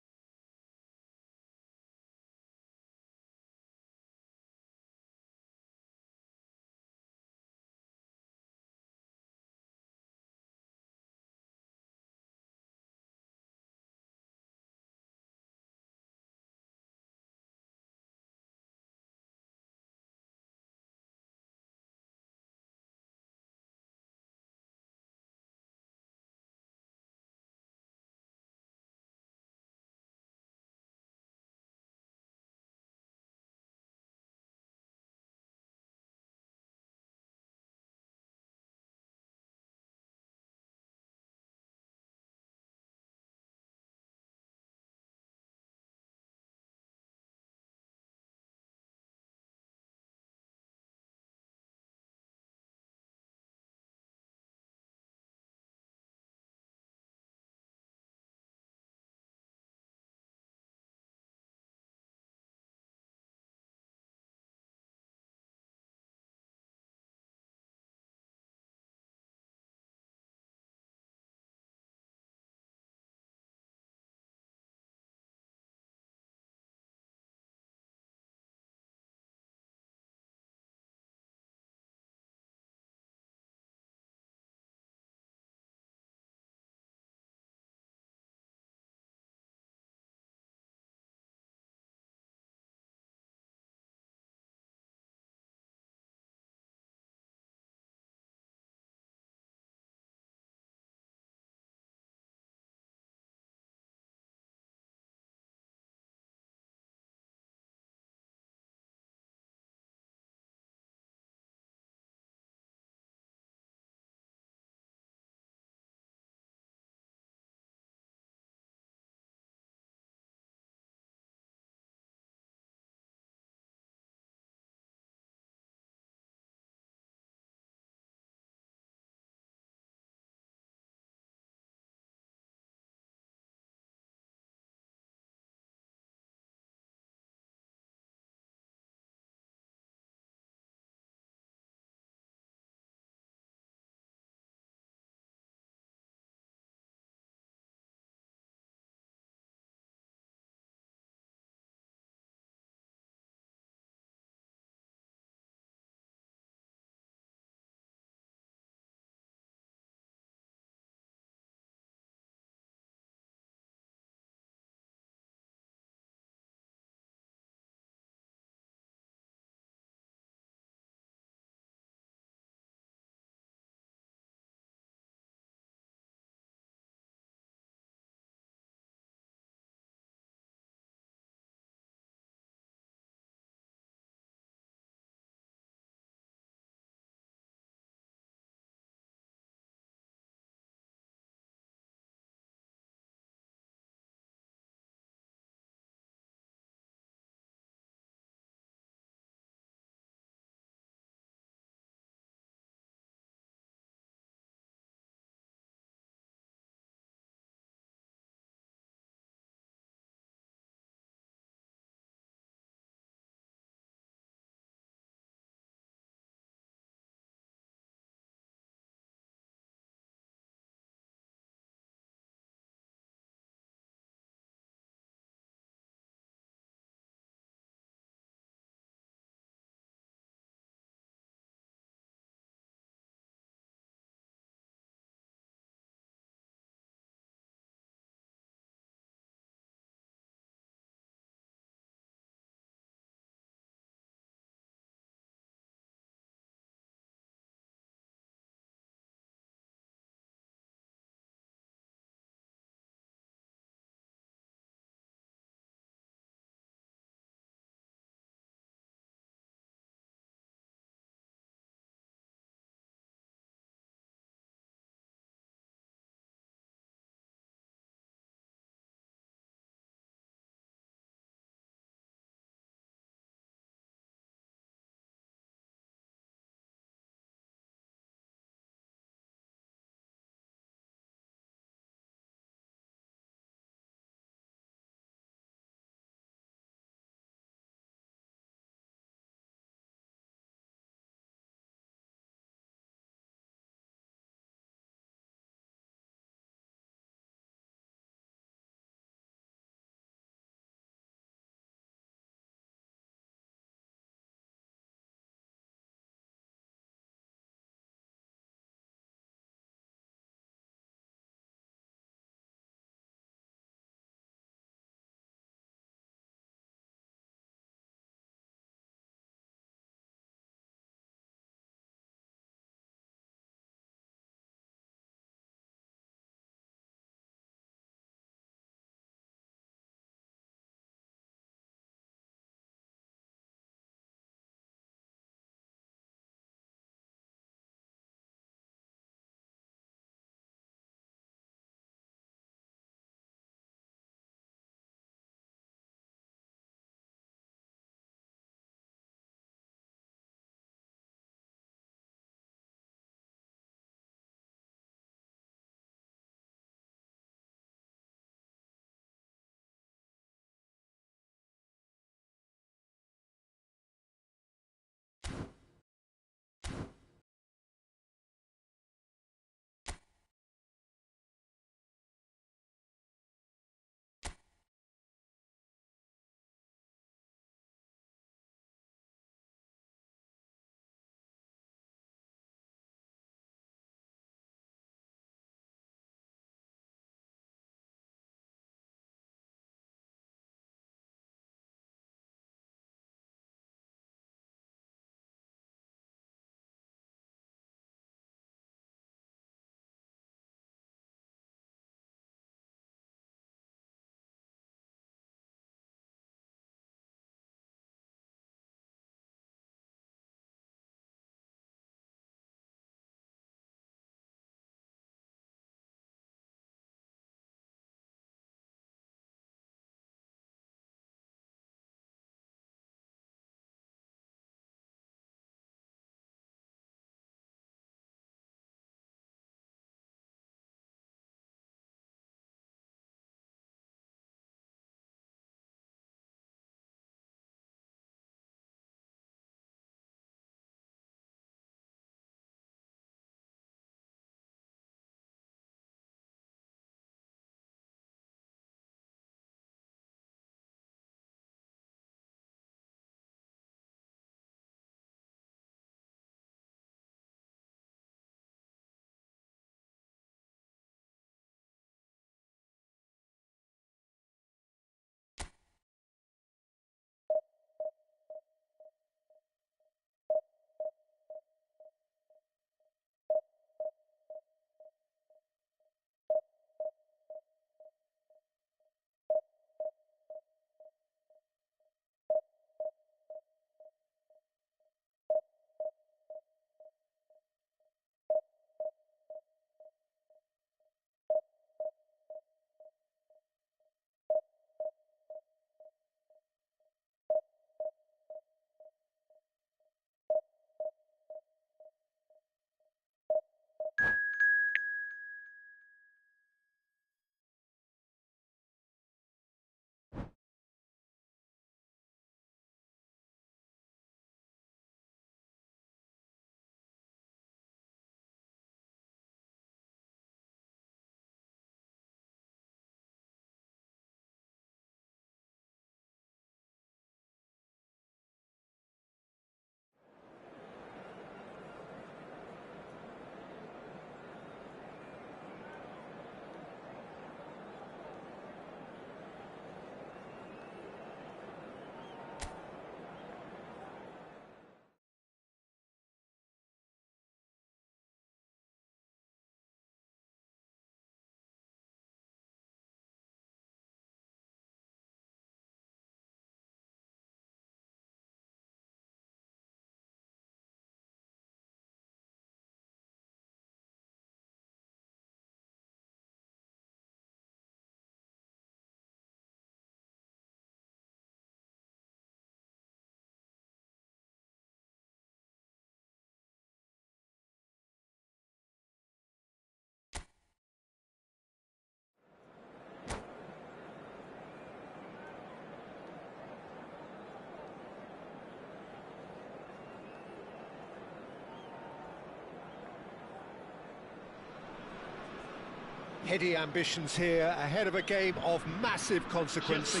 Heady ambitions here, ahead of a game of massive consequence.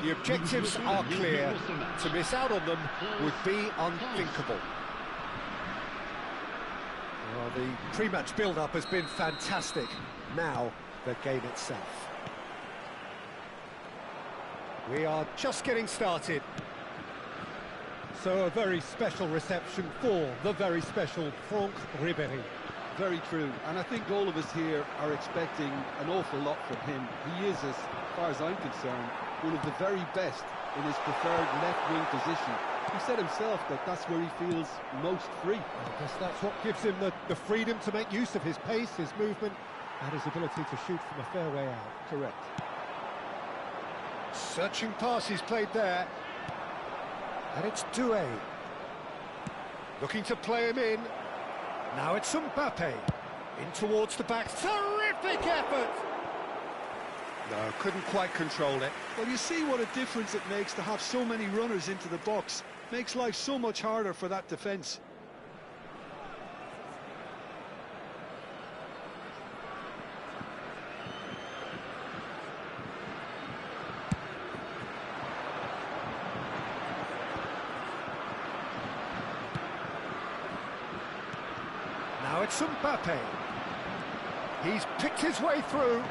The objectives are clear. To miss out on them would be unthinkable. Well, the pre-match build-up has been fantastic. Now, the game itself. We are just getting started. So a very special reception for the very special Franck Ribéry. Very true, and I think all of us here are expecting an awful lot from him. He is, as far as I'm concerned, one of the very best in his preferred left-wing position. He said himself that that's where he feels most free. I guess that's what gives him the freedom to make use of his pace, his movement, and his ability to shoot from a fair way out. Correct. Searching pass he's played there. And it's Doué. Looking to play him in. Now it's Mbappe. In towards the back. Terrific effort! No, couldn't quite control it. Well, you see what a difference it makes to have so many runners into the box. Makes life so much harder for that defence. Now it's Mbappe. He's picked his way through.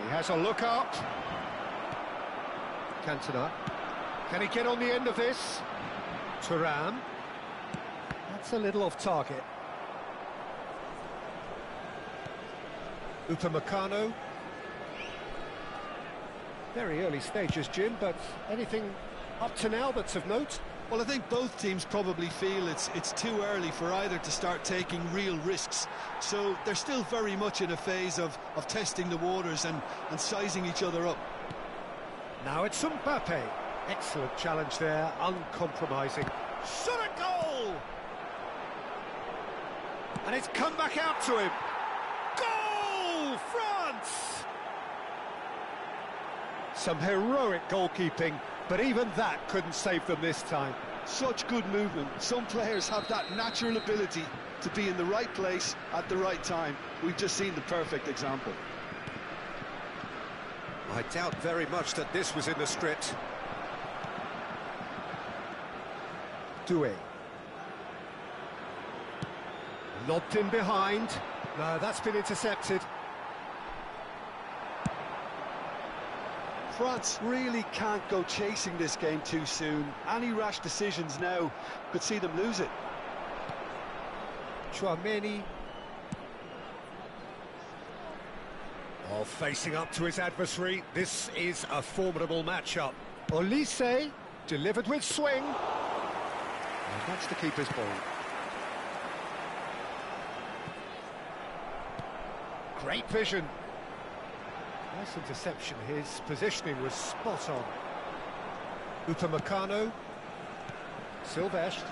He has a look up. Cantona. Can he get on the end of this? Thuram. That's a little off target. Upamecano. Very early stages, Jim, but anything up to now that's of note? Well, I think both teams probably feel it's too early for either to start taking real risks. So they're still very much in a phase of testing the waters and sizing each other up. Now it's Mbappe. Excellent challenge there, uncompromising. Shot a goal! And it's come back out to him. Goal! France! Some heroic goalkeeping, but even that couldn't save them this time. Such good movement. Some players have that natural ability to be in the right place at the right time. We've just seen the perfect example. I doubt very much that this was in the script. Doué. Lobbed in behind. No, that's been intercepted. France really can't go chasing this game too soon. Any rash decisions now could see them lose it. Chouameni. Oh, facing up to his adversary. This is a formidable matchup. Olise, delivered with swing. And that's the keeper's ball. Great vision. Nice interception. His positioning was spot on. Upamecano. Silvestre.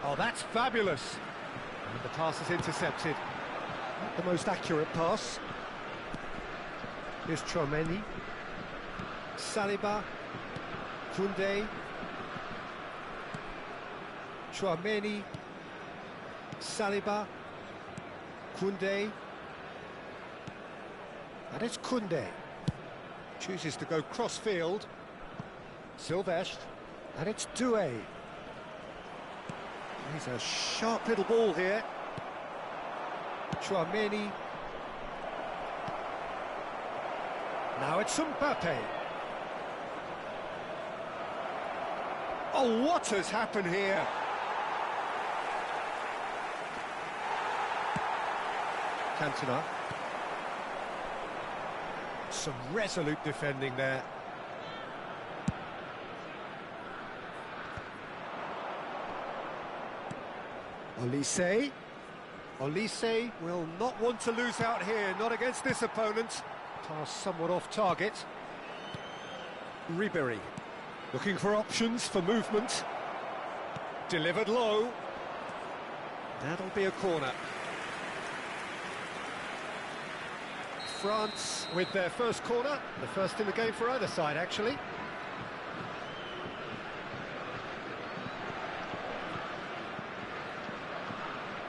Oh, that's fabulous. And the pass is intercepted. Not the most accurate pass. Here's Chouameni. Saliba. Koundé. Chouameni. Saliba. Koundé. And it's Koundé. Chooses to go cross-field. Silvestre. And it's Doué. He's a sharp little ball here. Chouameni. Now it's Mbappe. Oh, what has happened here? Cantona. Some resolute defending there. Olise. Olise will not want to lose out here, not against this opponent. Pass somewhat off target. Ribéry looking for options for movement. Delivered low. That'll be a corner. France with their first corner, the first in the game for either side, actually.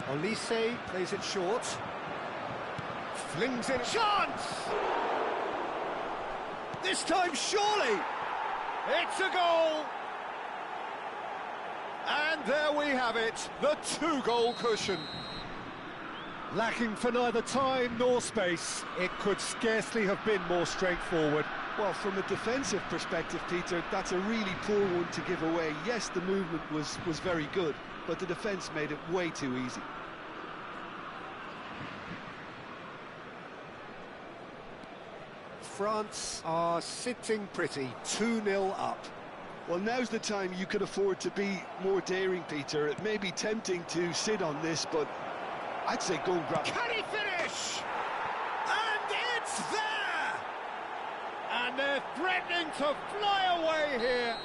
Olise plays it short. Flings in. Chance! This time, surely! It's a goal! And there we have it, the two-goal cushion. Lacking for neither time nor space, it could scarcely have been more straightforward. Well, from a defensive perspective, Peter, that's a really poor one to give away. Yes, the movement was very good, but the defence made it way too easy. France are sitting pretty, 2-0 up. Well, now's the time you could afford to be more daring, Peter. It may be tempting to sit on this, but I'd say go and grab it. Can he finish? And it's there! And they're threatening to fly away here.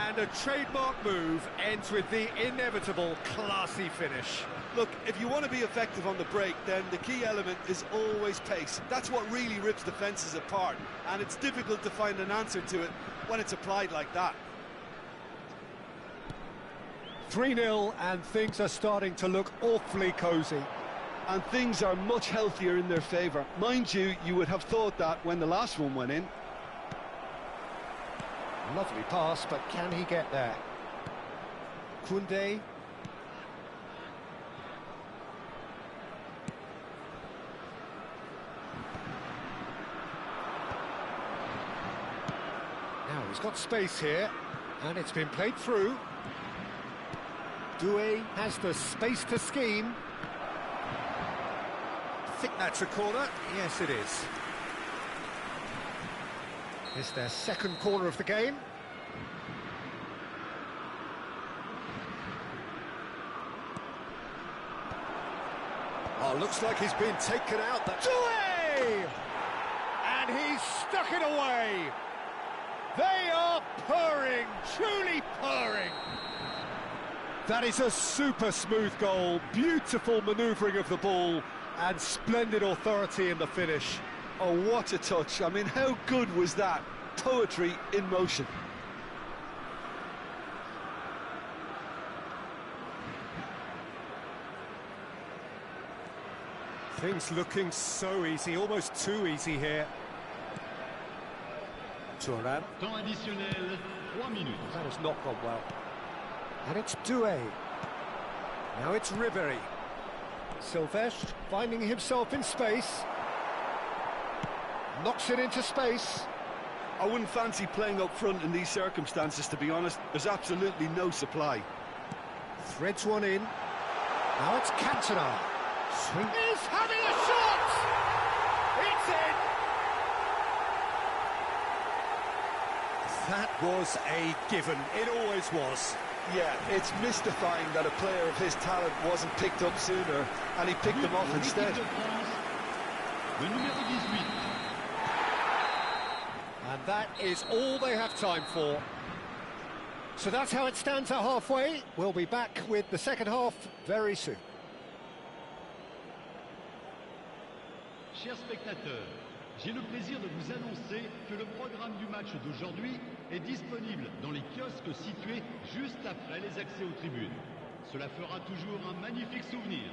And a trademark move ends with the inevitable classy finish. Look, if you want to be effective on the break, then the key element is always pace. That's what really rips defences apart, and it's difficult to find an answer to it when it's applied like that. 3-0, and things are starting to look awfully cosy. And things are much healthier in their favour. Mind you, you would have thought that when the last one went in. Lovely pass, but can he get there? Koundé. Now he's got space here, and it's been played through. Doué has the space to scheme. I think that's a corner. Yes, it is. It's their second corner of the game. Oh, looks like he's been taken out. Doué! And he's stuck it away. They are purring, truly purring. That is a super smooth goal, beautiful manoeuvring of the ball, and splendid authority in the finish. Oh, what a touch. I mean, how good was that? Poetry in motion. Things looking so easy, almost too easy here. Thuram. Temps additionnel, 3 minutes. That has not gone well. And it's Doué. Now it's Ribéry. Silvestre finding himself in space. Knocks it into space. I wouldn't fancy playing up front in these circumstances, to be honest. There's absolutely no supply. Threads one in. Now it's Cantona. Swing. He's having a shot! It's in! That was a given. It always was. Yeah, it's mystifying that a player of his talent wasn't picked up sooner, and he picked them off instead. Le numéro 18. And that is all they have time for. So that's how it stands at halfway. We'll be back with the second half very soon. Chers spectateurs, j'ai le plaisir de vous annoncer que le programme du match d'aujourd'hui est disponible dans les kiosques situés juste après les accès aux tribunes. Cela fera toujours un magnifique souvenir.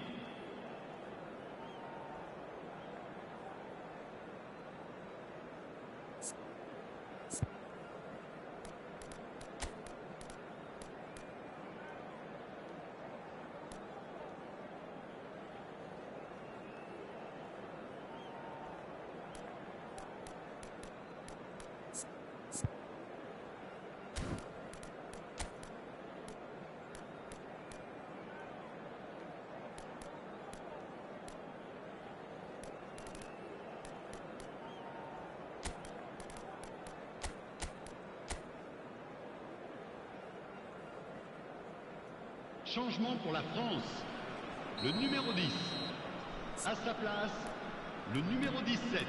Changement pour la France. Le numéro 10. À sa place, le numéro 17.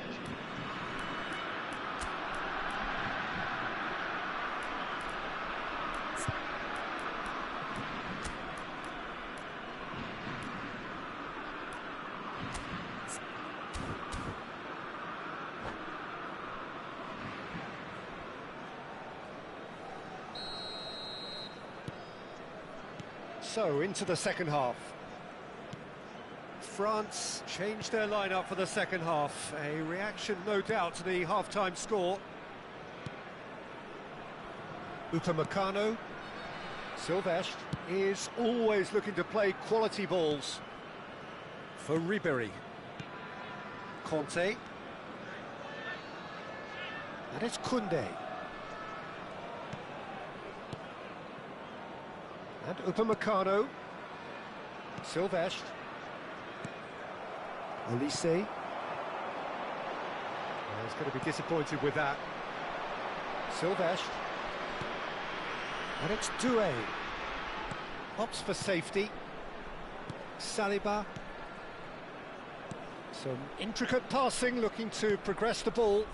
So, into the second half. France changed their lineup for the second half. A reaction, no doubt, to the half-time score. Upamecano. Silvestre is always looking to play quality balls. For Ribéry. Conte. And it's Koundé. And Upamecano. Silvestre. Olise. He's going to be disappointed with that. Silvestre. And it's Doué. Opts for safety. Saliba. Some intricate passing, looking to progress the ball.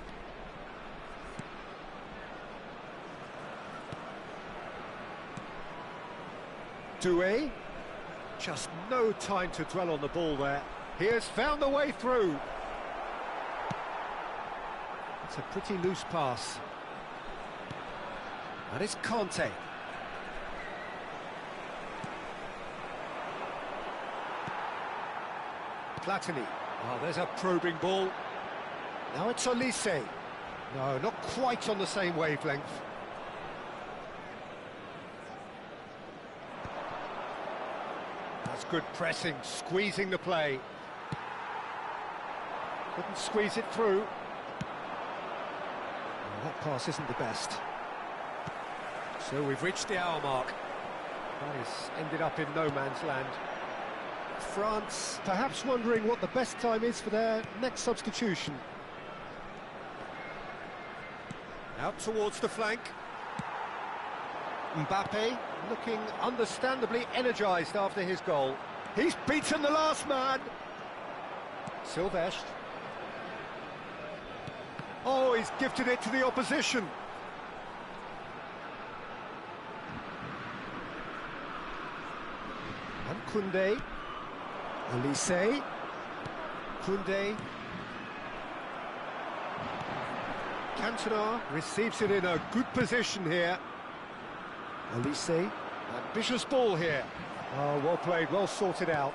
Doué. Just no time to dwell on the ball there. He has found the way through. It's a pretty loose pass. And it's Conte. Platini. Oh, there's a probing ball. Now it's Olise. No, not quite on the same wavelength. That's good pressing, squeezing the play. Couldn't squeeze it through. Oh, that pass isn't the best. So we've reached the hour mark. That has ended up in no man's land. France perhaps wondering what the best time is for their next substitution. Out towards the flank. Mbappe looking understandably energised after his goal. He's beaten the last man. Silvestre. Oh, he's gifted it to the opposition. And Koundé. Olise. Koundé. Cantona receives it in a good position here. Olise. Ambitious ball here. Oh, well played, well sorted out.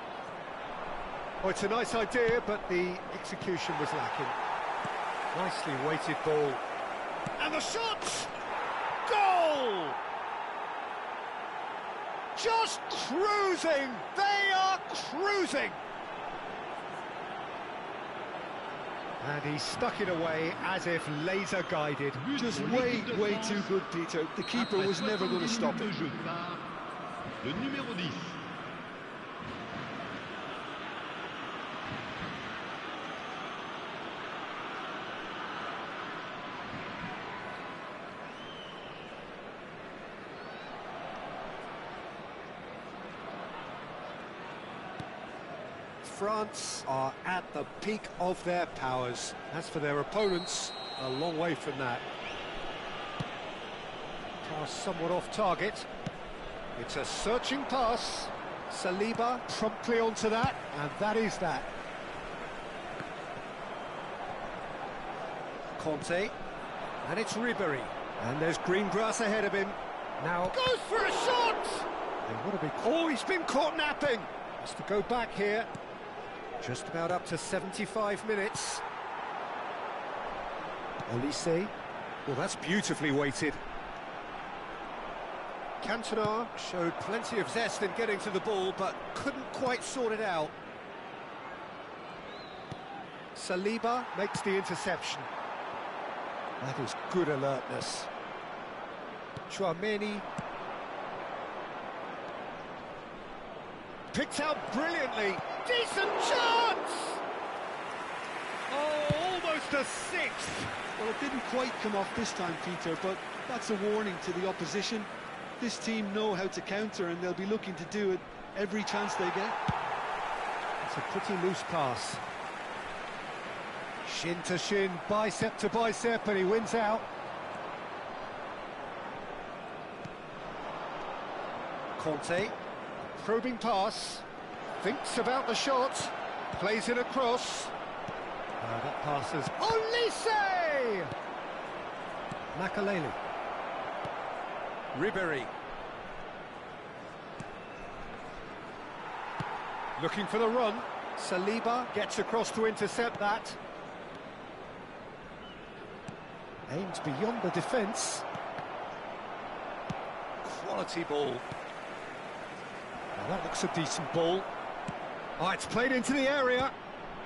Oh, it's a nice idea, but the execution was lacking. Nicely weighted ball. And the shot! Goal! Just cruising! They are cruising! And he stuck it away as if laser guided. Just way too good, Peter. The keeper was never going to stop it. Le numéro 10. France are at the peak of their powers. As for their opponents, a long way from that. Pass somewhat off target. It's a searching pass. Saliba promptly onto that, and that is that. Conte, and it's Ribéry. And there's green grass ahead of him. Now goes for a shot! And what a big... Oh, he's been caught napping! Has to go back here. Just about up to 75 minutes. Olise. Well, that's beautifully weighted. Cantona showed plenty of zest in getting to the ball, but couldn't quite sort it out. Saliba makes the interception. That is good alertness. Chouameni. Picked out brilliantly. Decent chance! Oh, almost a sixth. Well, it didn't quite come off this time, Peter, but that's a warning to the opposition. This team know how to counter, and they'll be looking to do it every chance they get. It's a pretty loose pass. Shin to shin, bicep to bicep, and he wins out. Conte, probing pass, thinks about the shot, plays it across. That passes. Olise! Makaleli. Ribéry. Looking for the run. Saliba gets across to intercept that. Aimed beyond the defence. Quality ball. Now that looks a decent ball. Oh, it's played into the area.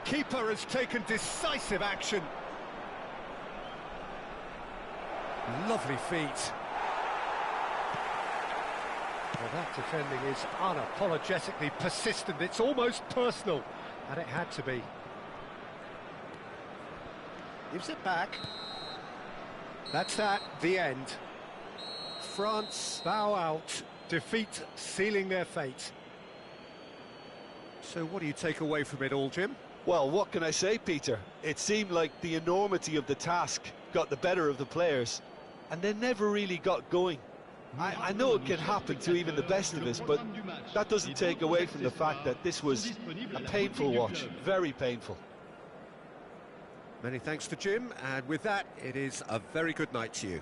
Keeper has taken decisive action. Lovely feet. Well, that defending is unapologetically persistent. It's almost personal, and it had to be. Gives it back. That's that, the end. France bow out, defeat sealing their fate. So what do you take away from it all, Jim? Well, what can I say, Peter? It seemed like the enormity of the task got the better of the players, and they never really got going. I know it can happen to even the best of us, but that doesn't take away from the fact that this was a painful watch, very painful. Many thanks to Jim, and with that, it is a very good night to you.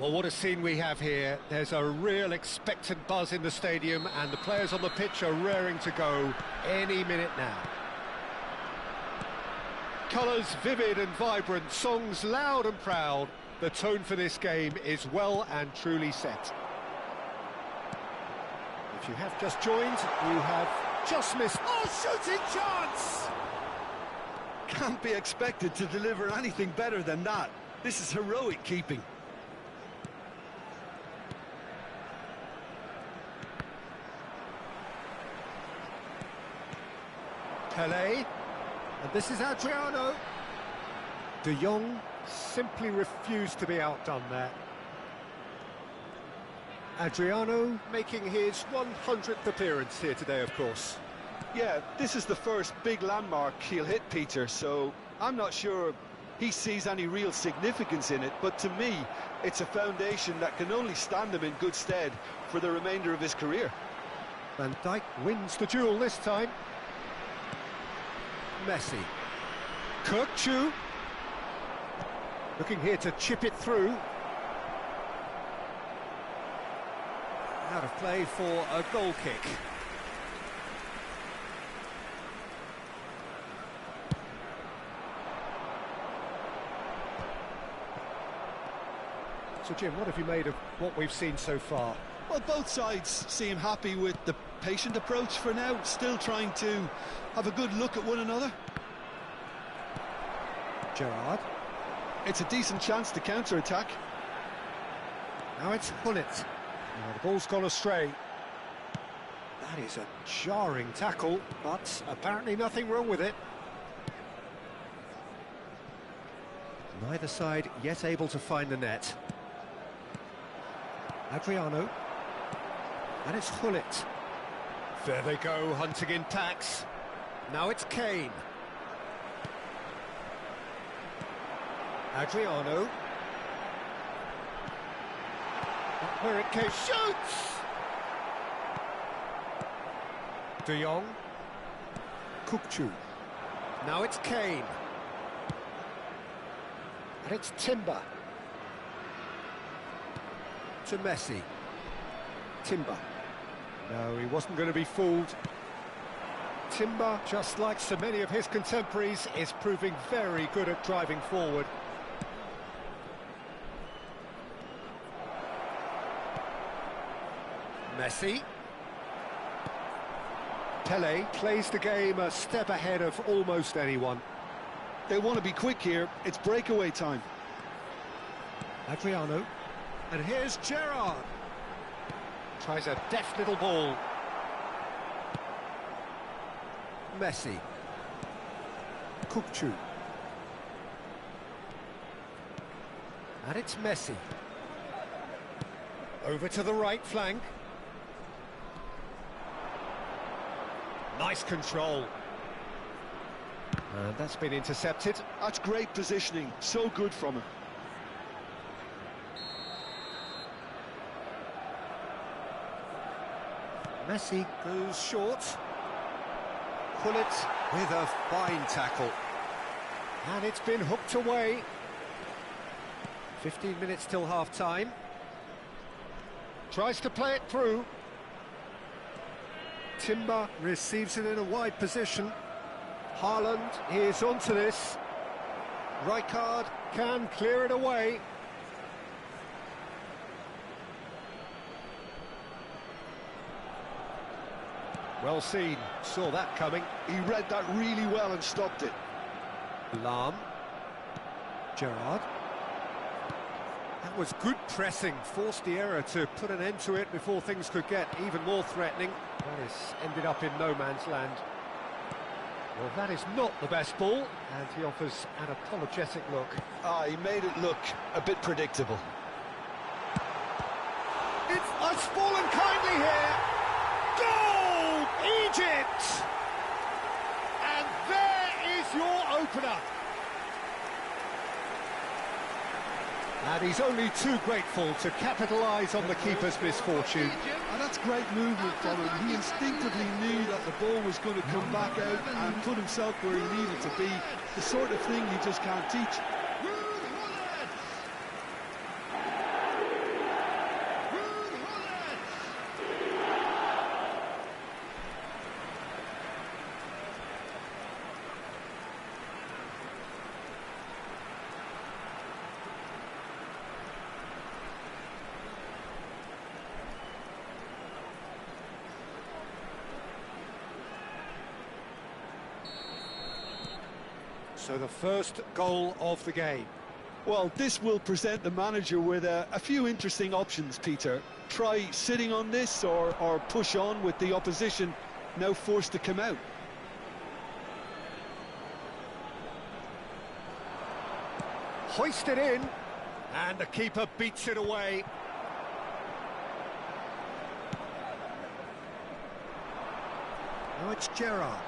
Well, what a scene we have here. There's a real expectant buzz in the stadium, and the players on the pitch are raring to go any minute now. Colours vivid and vibrant, songs loud and proud. The tone for this game is well and truly set. If you have just joined, you have just missed... Oh, shooting chance! Can't be expected to deliver anything better than that. This is heroic keeping. Pelé, and this is Adriano. De Jong simply refused to be outdone there. Adriano making his 100th appearance here today, of course. Yeah, this is the first big landmark he'll hit, Peter, so I'm not sure he sees any real significance in it, but to me, it's a foundation that can only stand him in good stead for the remainder of his career. Van Dijk wins the duel this time. Messi. Kirkchu. Looking here to chip it through. Out of play for a goal kick. So Jim, what have you made of what we've seen so far? Well, both sides seem happy with the patient approach for now, still trying to have a good look at one another. Gerrard. It's a decent chance to counter-attack. Now it's Hullet. Now the ball's gone astray. That is a jarring tackle, but apparently nothing wrong with it. Neither side yet able to find the net. Adriano. And it's Hullet. There they go, hunting in packs. Now it's Kane. Adriano. Where it came, shoots! De Jong. Kukcu. Now it's Kane. And it's Timber. To Messi. Timber. No, he wasn't going to be fooled. Timber, just like so many of his contemporaries, is proving very good at driving forward. Messi. Pele plays the game a step ahead of almost anyone. They want to be quick here, it's breakaway time. Adriano. And here's Gerrard. Tries a deft little ball. Messi. Kukcu. And it's Messi. Over to the right flank. Nice control. And that's been intercepted. That's great positioning, so good from him. Messi goes short. Hullet with a fine tackle. And it's been hooked away. 15 minutes till half-time. Tries to play it through. Timber receives it in a wide position. Haaland is onto this. Rijkaard can clear it away. Well seen, saw that coming. He read that really well and stopped it. Lahm. Gerrard. That was good pressing, forced the error to put an end to it before things could get even more threatening. That has ended up in no man's land. Well, that is not the best ball, and he offers an apologetic look. He made it look a bit predictable. It's fallen kindly here. Goal! Egypt! And there is your opener. And he's only too grateful to capitalise on the keeper's misfortune. And that's great movement from him. He instinctively knew that the ball was going to come back out and put himself where he needed to be. The sort of thing you just can't teach. So the first goal of the game. Well, this will present the manager with a few interesting options, Peter. Try sitting on this or push on with the opposition now forced to come out. Hoisted in, and the keeper beats it away. Now it's Gerrard.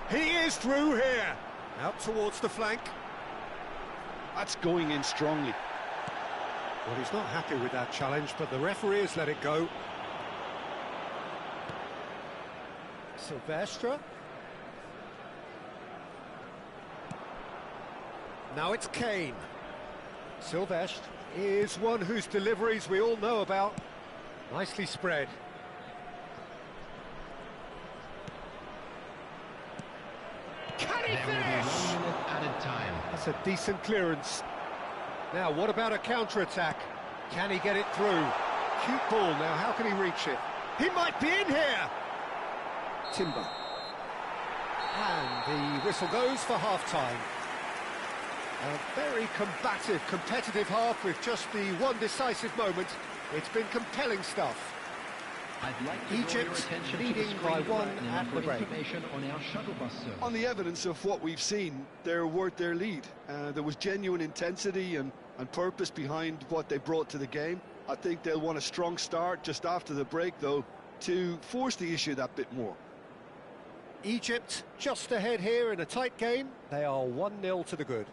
He is through here. Out towards the flank. That's going in strongly. Well, he's not happy with that challenge, but the referee has let it go. Silvestre. Now it's Kane. Silvestre is one whose deliveries we all know about. Nicely spread. Can he finish? 1 minute added time. That's a decent clearance. Now, what about a counter-attack? Can he get it through? Cute ball now, how can he reach it? He might be in here! Timber. And the whistle goes for half-time. A very combative, competitive half with just the one decisive moment. It's been compelling stuff. I'd like to draw your Egypt attention to leading the by screen one right now at the for break. information on our shuttle bus service. On the evidence of what we've seen, they're worth their lead. There was genuine intensity and purpose behind what they brought to the game. I think they'll want a strong start just after the break, though, to force the issue that bit more. Egypt just ahead here in a tight game. They are 1-0 to the good.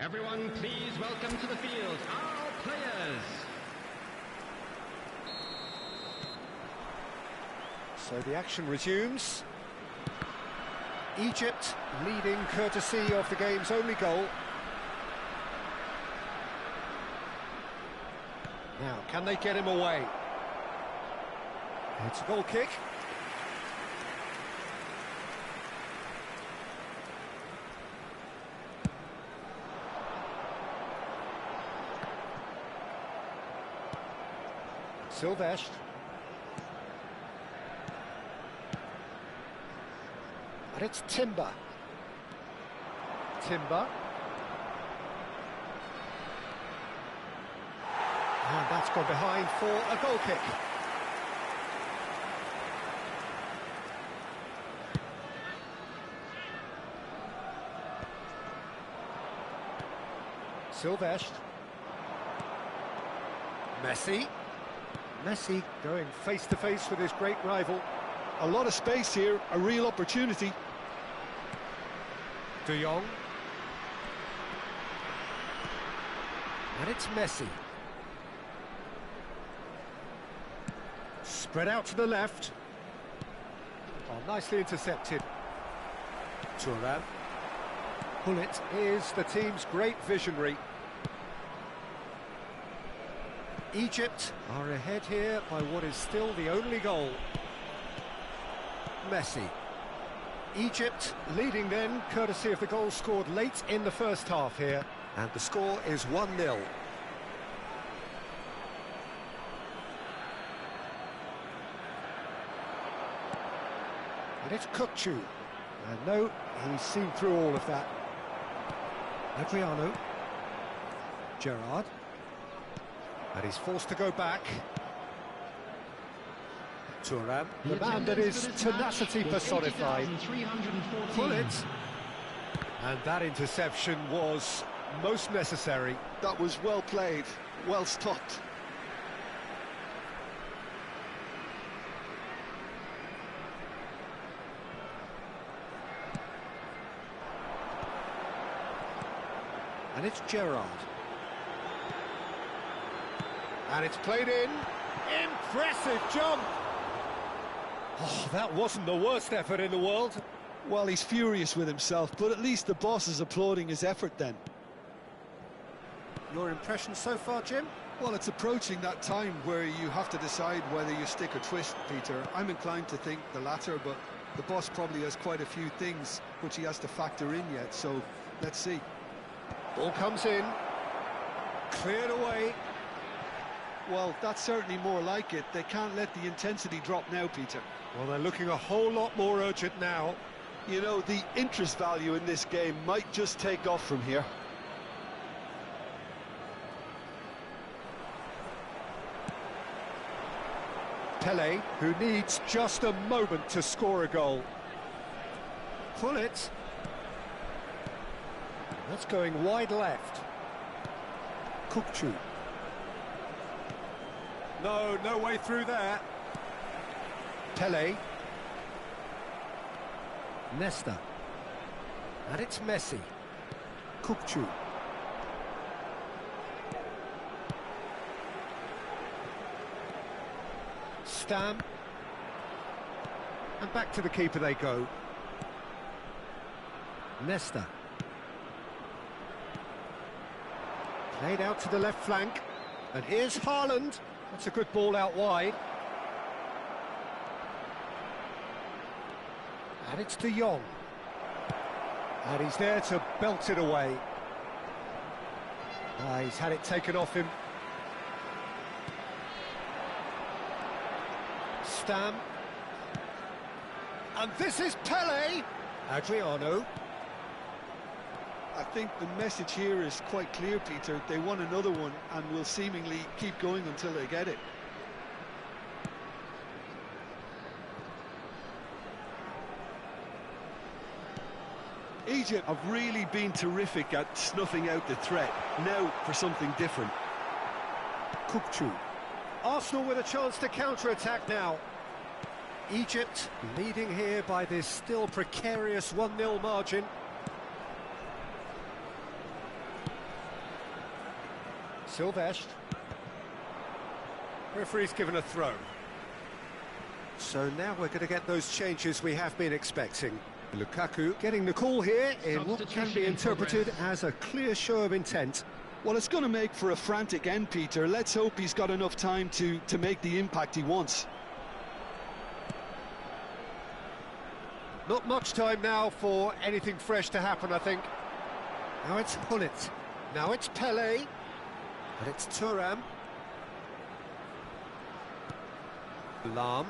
Everyone, please welcome to the field our players. So the action resumes. Egypt leading courtesy of the game's only goal. Now, can they get him away? It's a goal kick. Silvestre. And it's Timber. And that's gone behind for a goal kick. Silvestre. Messi going face to face with his great rival. A lot of space here, a real opportunity. De Jong. And it's Messi. Spread out to the left. Oh, nicely intercepted. Thuram. Gullit is the team's great visionary. Egypt are ahead here by what is still the only goal. Messi. Egypt leading then, courtesy of the goal scored late in the first half here. And the score is 1-0. And it's Kukçu. And no, he's seen through all of that. Adriano. Gerrard. And he's forced to go back. Thuram, the man that is tenacity personified. Gullit. And that interception was most necessary. That was well played, well stopped. And it's Gerrard. And it's played in. Impressive jump! Oh, that wasn't the worst effort in the world. Well, he's furious with himself, but at least the boss is applauding his effort then. Your impression so far, Jim? Well, it's approaching that time where you have to decide whether you stick or twist, Peter. I'm inclined to think the latter, but the boss probably has quite a few things which he has to factor in yet, so let's see. Ball comes in. Cleared away. Well, that's certainly more like it. They can't let the intensity drop now, Peter. Well, they're looking a whole lot more urgent now. You know, the interest value in this game might just take off from here. Pele, who needs just a moment to score a goal. Gullit. That's going wide left. Kukçu. No way through there. Pele. Nesta. And it's Messi. Kukçu. Stam. And back to the keeper they go. Nesta. Played out to the left flank. And here's Haaland. That's a good ball out wide. And it's De Jong. And he's there to belt it away. He's had it taken off him. Stam. And this is Pele. Adriano. I think the message here is quite clear, Peter. They want another one and will seemingly keep going until they get it. Egypt have really been terrific at snuffing out the threat. Now for something different. Kukçu. Arsenal with a chance to counter-attack now. Egypt leading here by this still precarious 1-0 margin. Silvestre. Referee's given a throw. So now we're going to get those changes we have been expecting. Lukaku getting the call here in what can be interpreted as a clear show of intent. Well, it's going to make for a frantic end, Peter. Let's hope he's got enough time to make the impact he wants. Not much time now for anything fresh to happen, I think. Now it's Hullet. Now it's Pele. And it's Thuram. Lahm.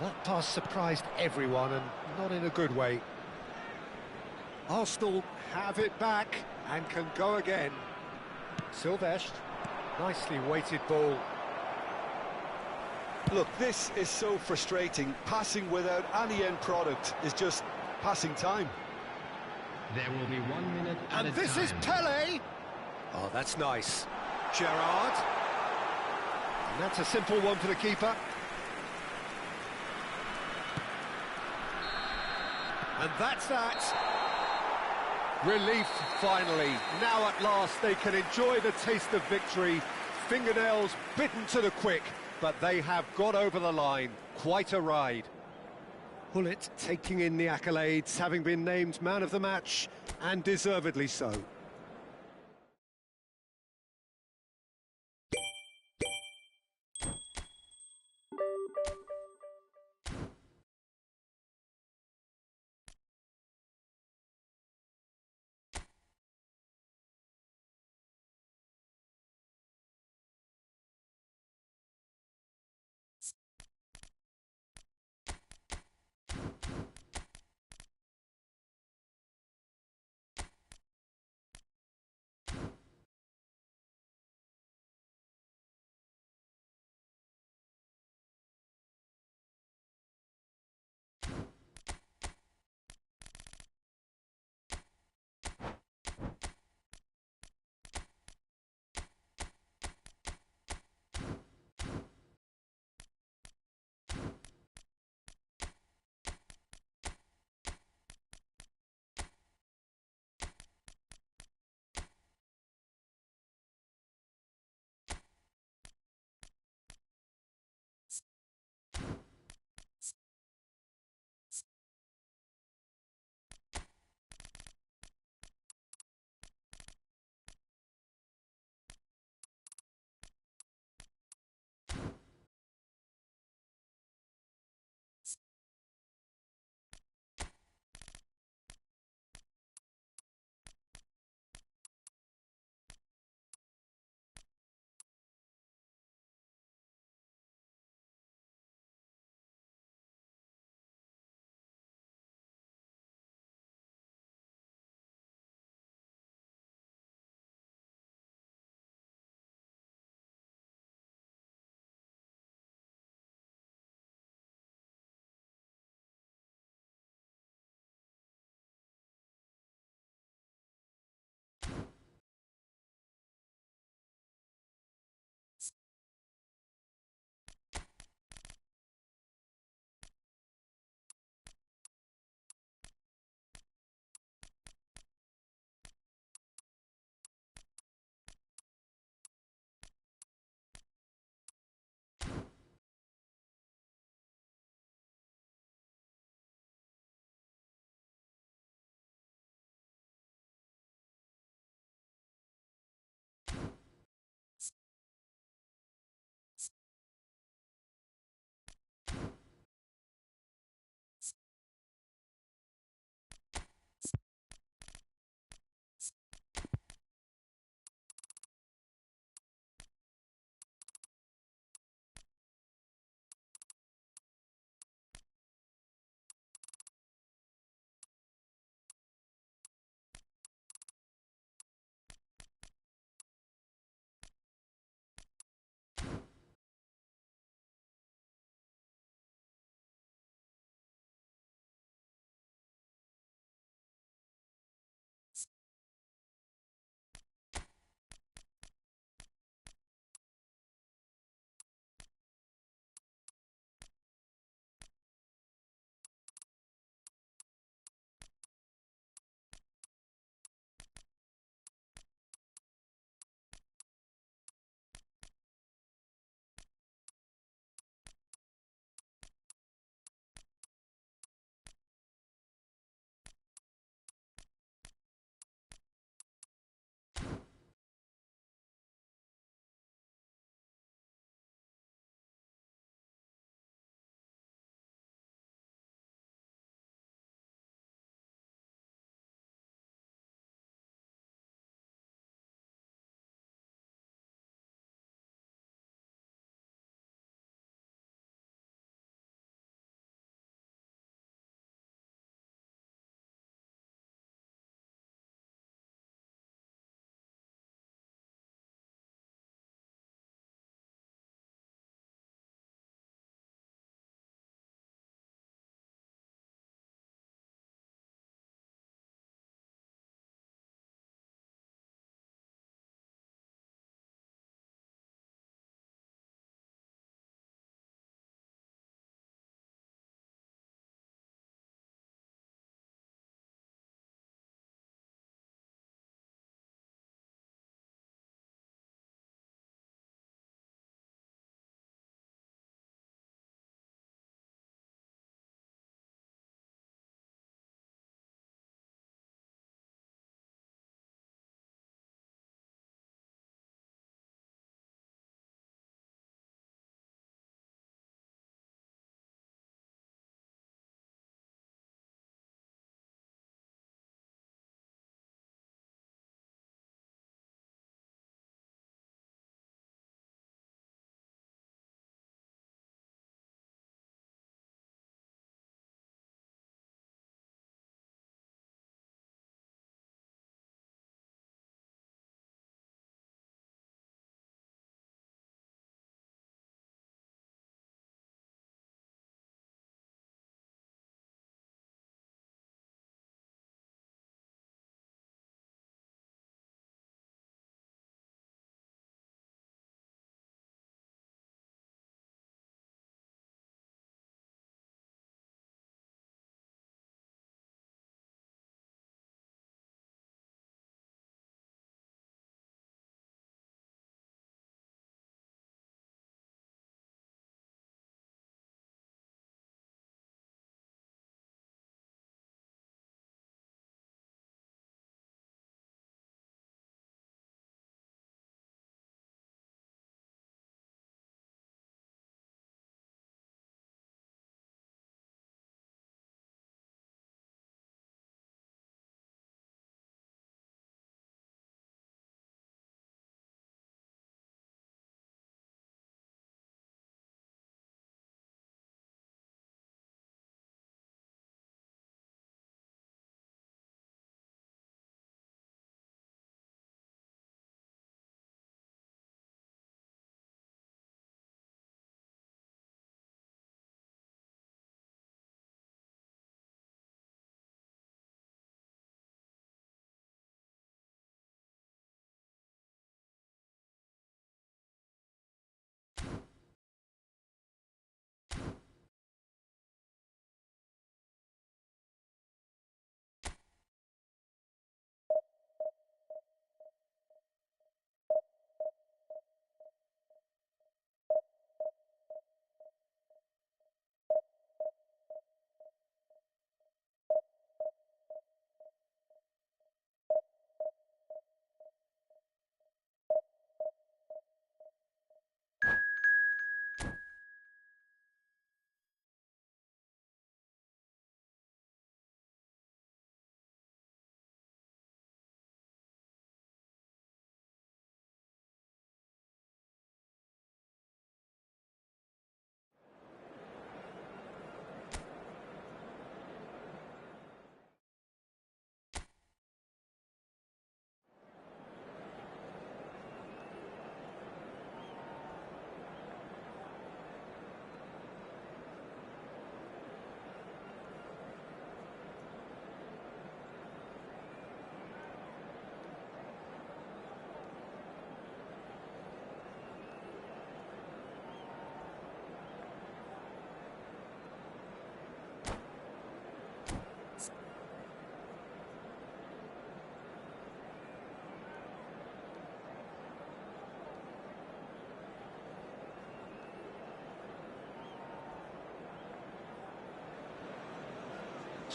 That pass surprised everyone, and not in a good way. Arsenal have it back and can go again. Silvestre. Nicely weighted ball. Look, this is so frustrating. Passing without any end product is just passing time. There will be 1 minute at And a this time. is Pele. Oh, that's nice. Gerrard. And that's a simple one for the keeper. And that's that. Relief, finally. Now at last they can enjoy the taste of victory. Fingernails bitten to the quick, but they have got over the line. Quite a ride. Hullet taking in the accolades, having been named man of the match, and deservedly so.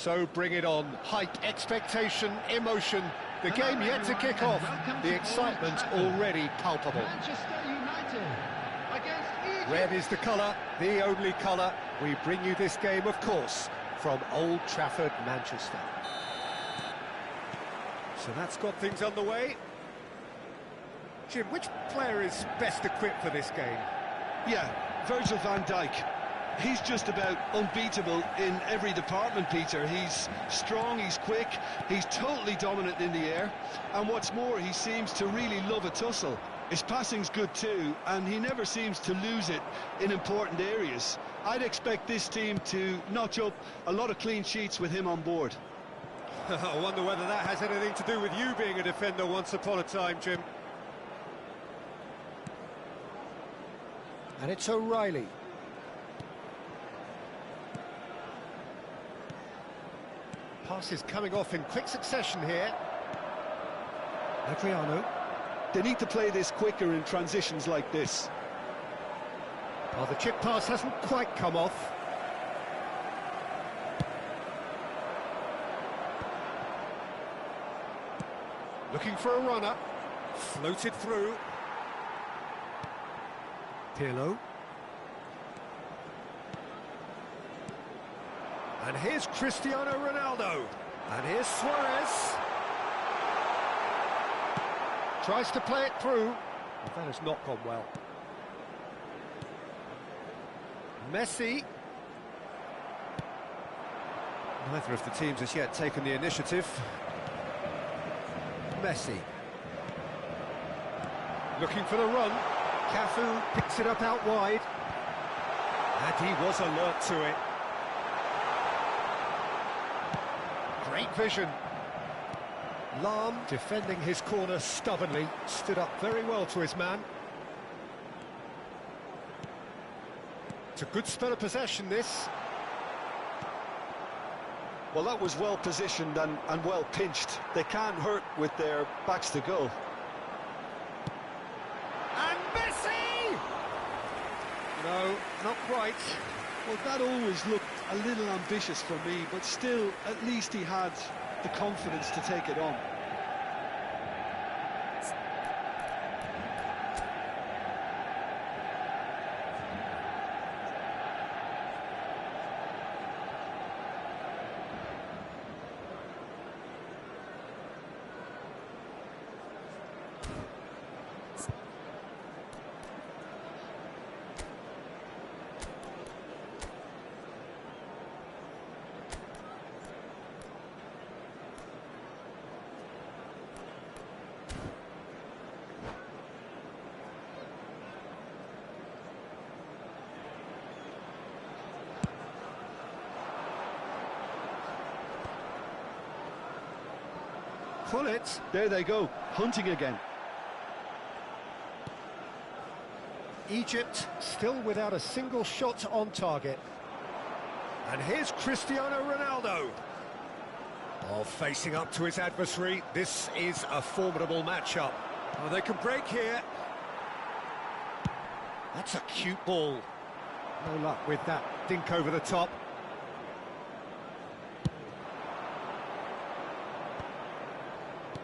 So bring it on. Hype, expectation, emotion. The game yet to kick off. The excitement already palpable. Manchester United against Egypt. Red is the colour, the only colour. We bring you this game, of course, from Old Trafford, Manchester. So that's got things underway. Jim, which player is best equipped for this game? Yeah, Virgil van Dijk. He's just about unbeatable in every department, Peter. He's strong, he's quick, he's totally dominant in the air, and what's more, he seems to really love a tussle. His passing's good too, and he never seems to lose it in important areas. I'd expect this team to notch up a lot of clean sheets with him on board. I wonder whether that has anything to do with you being a defender once upon a time, Jim. And it's O'Reilly. Passes coming off in quick succession here. Adriano. They need to play this quicker in transitions like this. Oh, the chip pass hasn't quite come off. Looking for a runner. Floated through. Pirlo. And here's Cristiano Ronaldo. And here's Suarez. Tries to play it through. But that has not gone well. Messi. Neither of the teams has yet taken the initiative. Messi. Looking for the run. Cafu picks it up out wide. And he was alert to it. Great vision. Lahm, defending his corner stubbornly, stood up very well to his man. It's a good spell of possession, this. Well, that was well positioned and well pinched. They can't hurt with their backs to goal. And Messi! No, not quite. Well, that always looked a little ambitious for me, but still, at least he had the confidence to take it on. Pull it. There they go, hunting again. Egypt still without a single shot on target. And here's Cristiano Ronaldo. Oh, facing up to his adversary. This is a formidable matchup. Oh, they can break here. That's a cute ball. No luck with that dink over the top.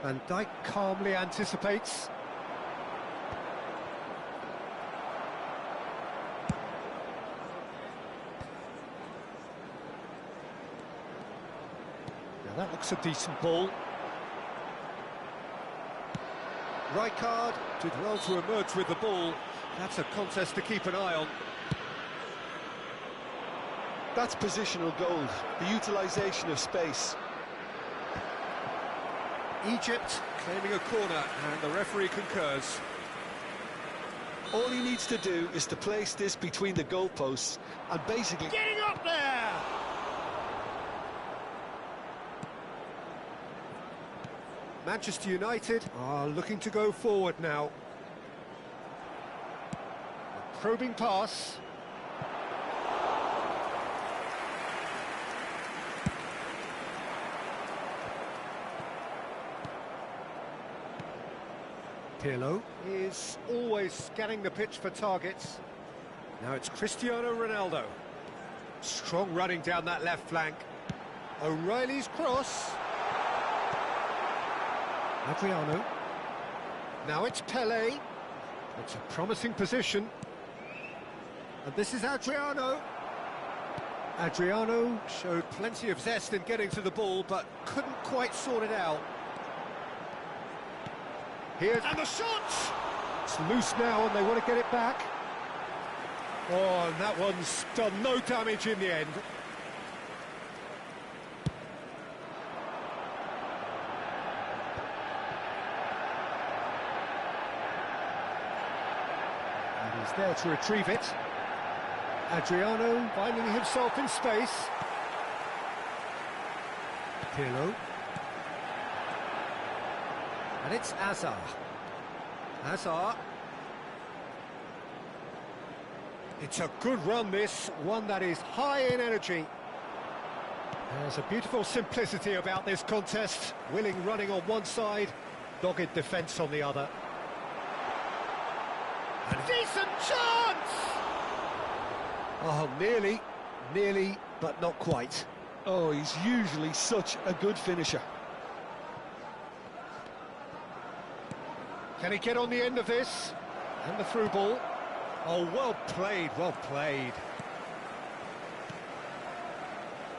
And Dijk calmly anticipates. Now that looks a decent ball. Rijkaard did well to emerge with the ball. That's a contest to keep an eye on. That's positional gold, the utilisation of space. Egypt claiming a corner, and the referee concurs. All he needs to do is to place this between the goalposts and basically... Getting up there! Manchester United are looking to go forward now. A probing pass. Pirlo is always scanning the pitch for targets. Now it's Cristiano Ronaldo. Strong running down that left flank. O'Reilly's cross. Adriano. Now it's Pele. It's a promising position. And this is Adriano. Adriano showed plenty of zest in getting to the ball, but couldn't quite sort it out. Here's... And the shot! It's loose now, and they want to get it back. Oh, and that one's done no damage in the end. And he's there to retrieve it. Adriano finding himself in space. Pirlo. And it's Azar. Azar. It's a good run, this, one that is high in energy. There's a beautiful simplicity about this contest. Willing running on one side, dogged defence on the other. And decent chance! Oh, nearly, but not quite. Oh, he's usually such a good finisher. Can he get on the end of this? And the through ball. Oh, well played, well played.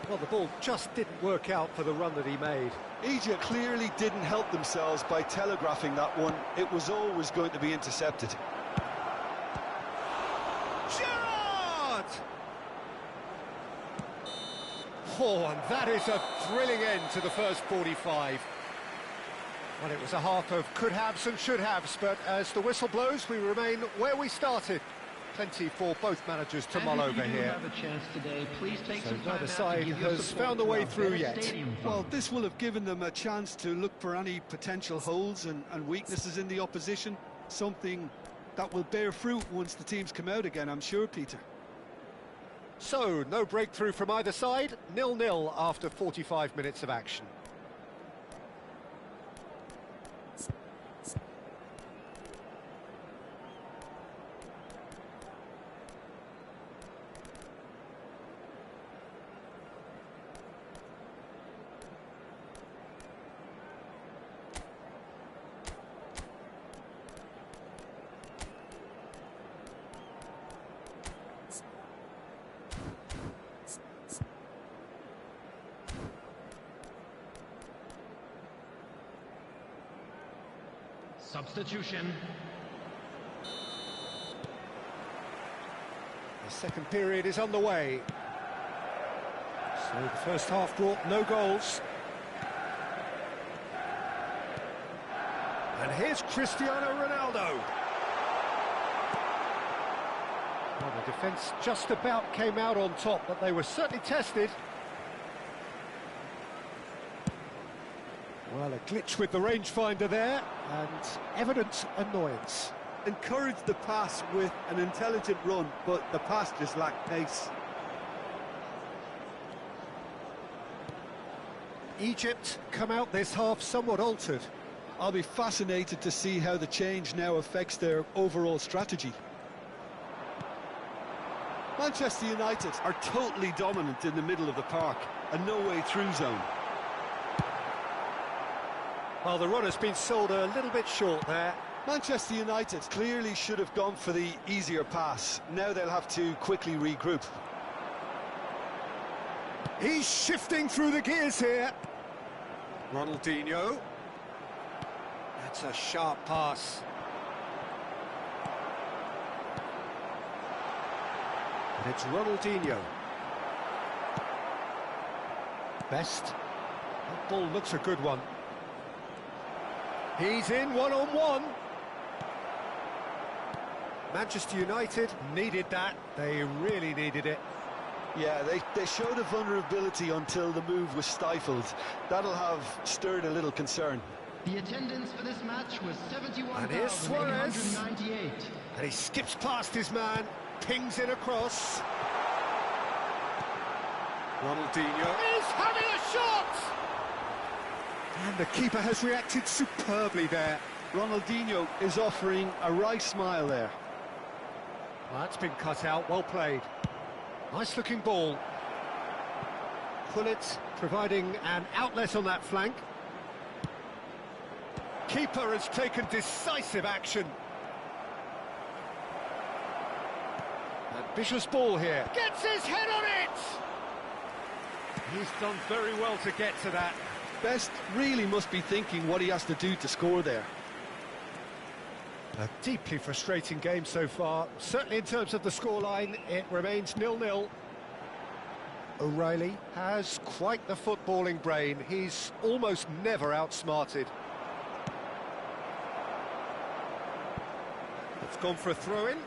Well, the ball just didn't work out for the run that he made. Egypt clearly didn't help themselves by telegraphing that one. It was always going to be intercepted. Gerrard! Oh, and that is a thrilling end to the first 45. Well, it was a half of could-haves and should-haves, but as the whistle blows, we remain where we started. Plenty for both managers to mull over here. So neither side has found the way through yet. Well, this will have given them a chance to look for any potential holes and weaknesses in the opposition. Something that will bear fruit once the teams come out again, I'm sure, Peter. So, no breakthrough from either side. 0-0 after 45 minutes of action. Substitution. The second period is underway. So the first half brought no goals. And here's Cristiano Ronaldo. Well, the defence just about came out on top, but they were certainly tested. Well, a glitch with the rangefinder there, and evident annoyance. Encouraged the pass with an intelligent run, but the pass just lacked pace. Egypt come out this half somewhat altered. I'll be fascinated to see how the change now affects their overall strategy. Manchester United are totally dominant in the middle of the park, a no-way-through zone. Well, the run has been sold a little bit short there. Manchester United clearly should have gone for the easier pass. Now they'll have to quickly regroup. He's shifting through the gears here. Ronaldinho. That's a sharp pass. And it's Ronaldinho. Best. That ball looks a good one. He's in one-on-one. Manchester United needed that. They really needed it. Yeah, they showed a vulnerability until the move was stifled. That'll have stirred a little concern. The attendance for this match was 71,898. And he skips past his man, pings in across. Ronaldinho is having a shot! And the keeper has reacted superbly there. Ronaldinho is offering a wry smile there. Well, that's been cut out, well played. Nice looking ball. Pull it providing an outlet on that flank. Keeper has taken decisive action. Ambitious ball here. Gets his head on it! He's done very well to get to that. Best really must be thinking what he has to do to score there. A deeply frustrating game so far. Certainly in terms of the scoreline, it remains 0-0. O'Reilly has quite the footballing brain. He's almost never outsmarted. It's gone for a throw-in.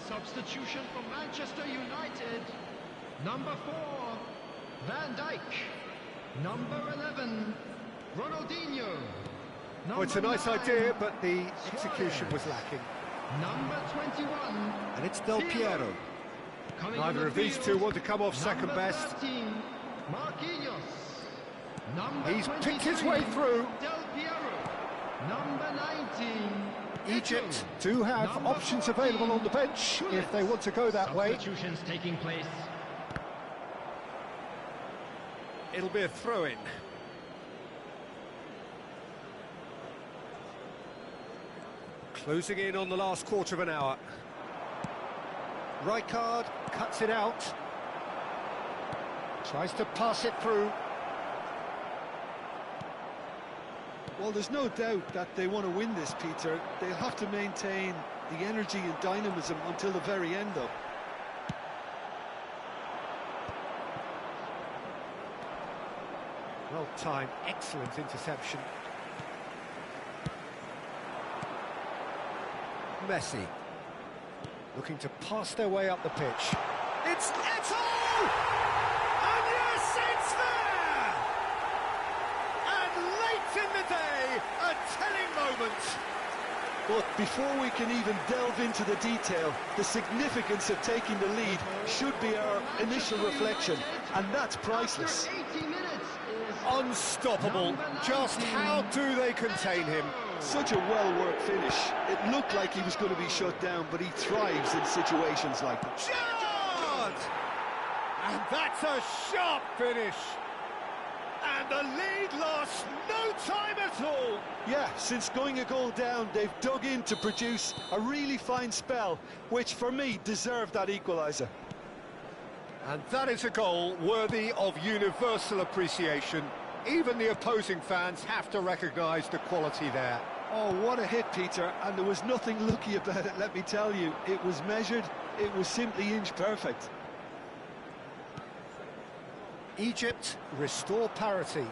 Substitution for Manchester United. Number 4, Van Dijk. Number 11, Ronaldinho. Well, it's a nice idea, but the execution was lacking. Number 21, And it's Del Piero. Neither of these two want to come off second best. 13, Marquinhos. Number He's picked his way through. Del Piero. Number 19, Egypt do have options available on the bench if they want to go that way. Substitutions taking place. It'll be a throw-in. Closing in on the last quarter of an hour. Rijkaard cuts it out. Tries to pass it through. Well, there's no doubt that they want to win this, Peter. They'll have to maintain the energy and dynamism until the very end, though. Well timed, excellent interception. Messi looking to pass their way up the pitch. It's Eto'o! And yes, it's there! And late in the day, a telling moment. But before we can even delve into the detail, the significance of taking the lead should be our initial reflection, and that's priceless. After 80 minutes is Unstoppable. Just how do they contain him? Such a well-worked finish. It looked like he was going to be shut down, but he thrives in situations like that. Shot! And that's a sharp finish. And the lead lost no time at all. Yeah, since going a goal down, they've dug in to produce a really fine spell, which for me deserved that equaliser. And that is a goal worthy of universal appreciation. Even the opposing fans have to recognise the quality there. Oh, what a hit, Peter, and there was nothing lucky about it, let me tell you. It was measured, it was simply inch perfect. Egypt restore parity.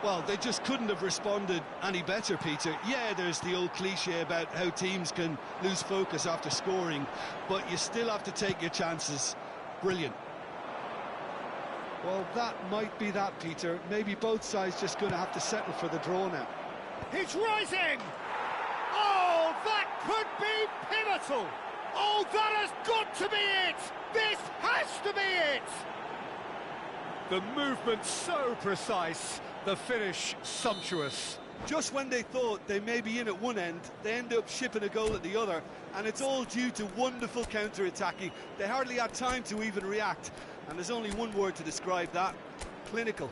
Well, they just couldn't have responded any better, Peter. Yeah, there's the old cliche about how teams can lose focus after scoring, but you still have to take your chances. Brilliant. Well, that might be that, Peter. Maybe both sides just going to have to settle for the draw now. He's rising! Oh, that could be pivotal! Oh, that has got to be it! This has to be it! The movement so precise, the finish sumptuous. Just when they thought they may be in at one end, they end up shipping a goal at the other, and it's all due to wonderful counter-attacking. They hardly had time to even react, and there's only one word to describe that: clinical.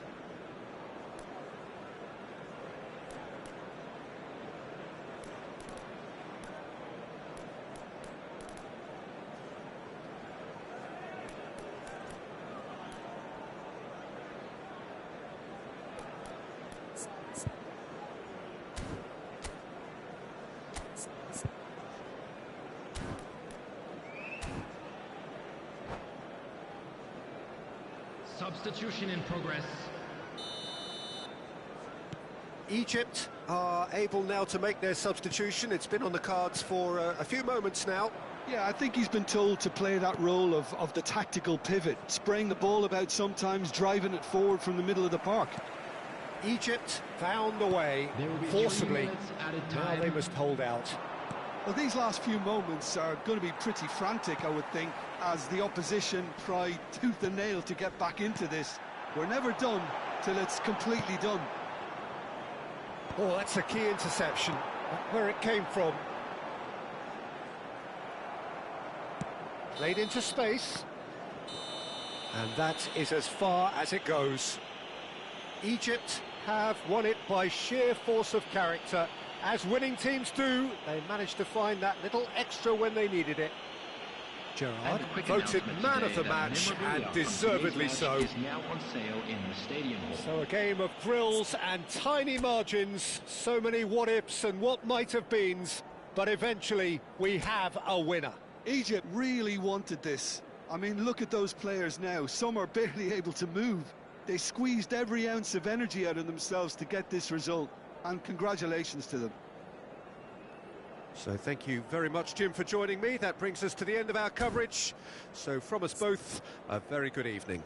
Substitution in progress. Egypt are able now to make their substitution. It's been on the cards for a few moments now. Yeah, I think he's been told to play that role of the tactical pivot, spraying the ball about sometimes, driving it forward from the middle of the park. Egypt found a way, forcibly. Now they must hold out. Well, these last few moments are going to be pretty frantic, I would think, as the opposition try tooth and nail to get back into this. We're never done till it's completely done. Oh, that's a key interception. Where it came from. Played into space. And that is as far as it goes. Egypt have won it by sheer force of character. As winning teams do, they managed to find that little extra when they needed it. Gerrard voted man of the match, and deservedly so. So a game of thrills and tiny margins, so many what-ifs and what-might-have-beens, but eventually we have a winner. Egypt really wanted this. I mean, look at those players now. Some are barely able to move. They squeezed every ounce of energy out of themselves to get this result, and congratulations to them. So thank you very much, Jim, for joining me. That brings us to the end of our coverage. So from us both, a very good evening.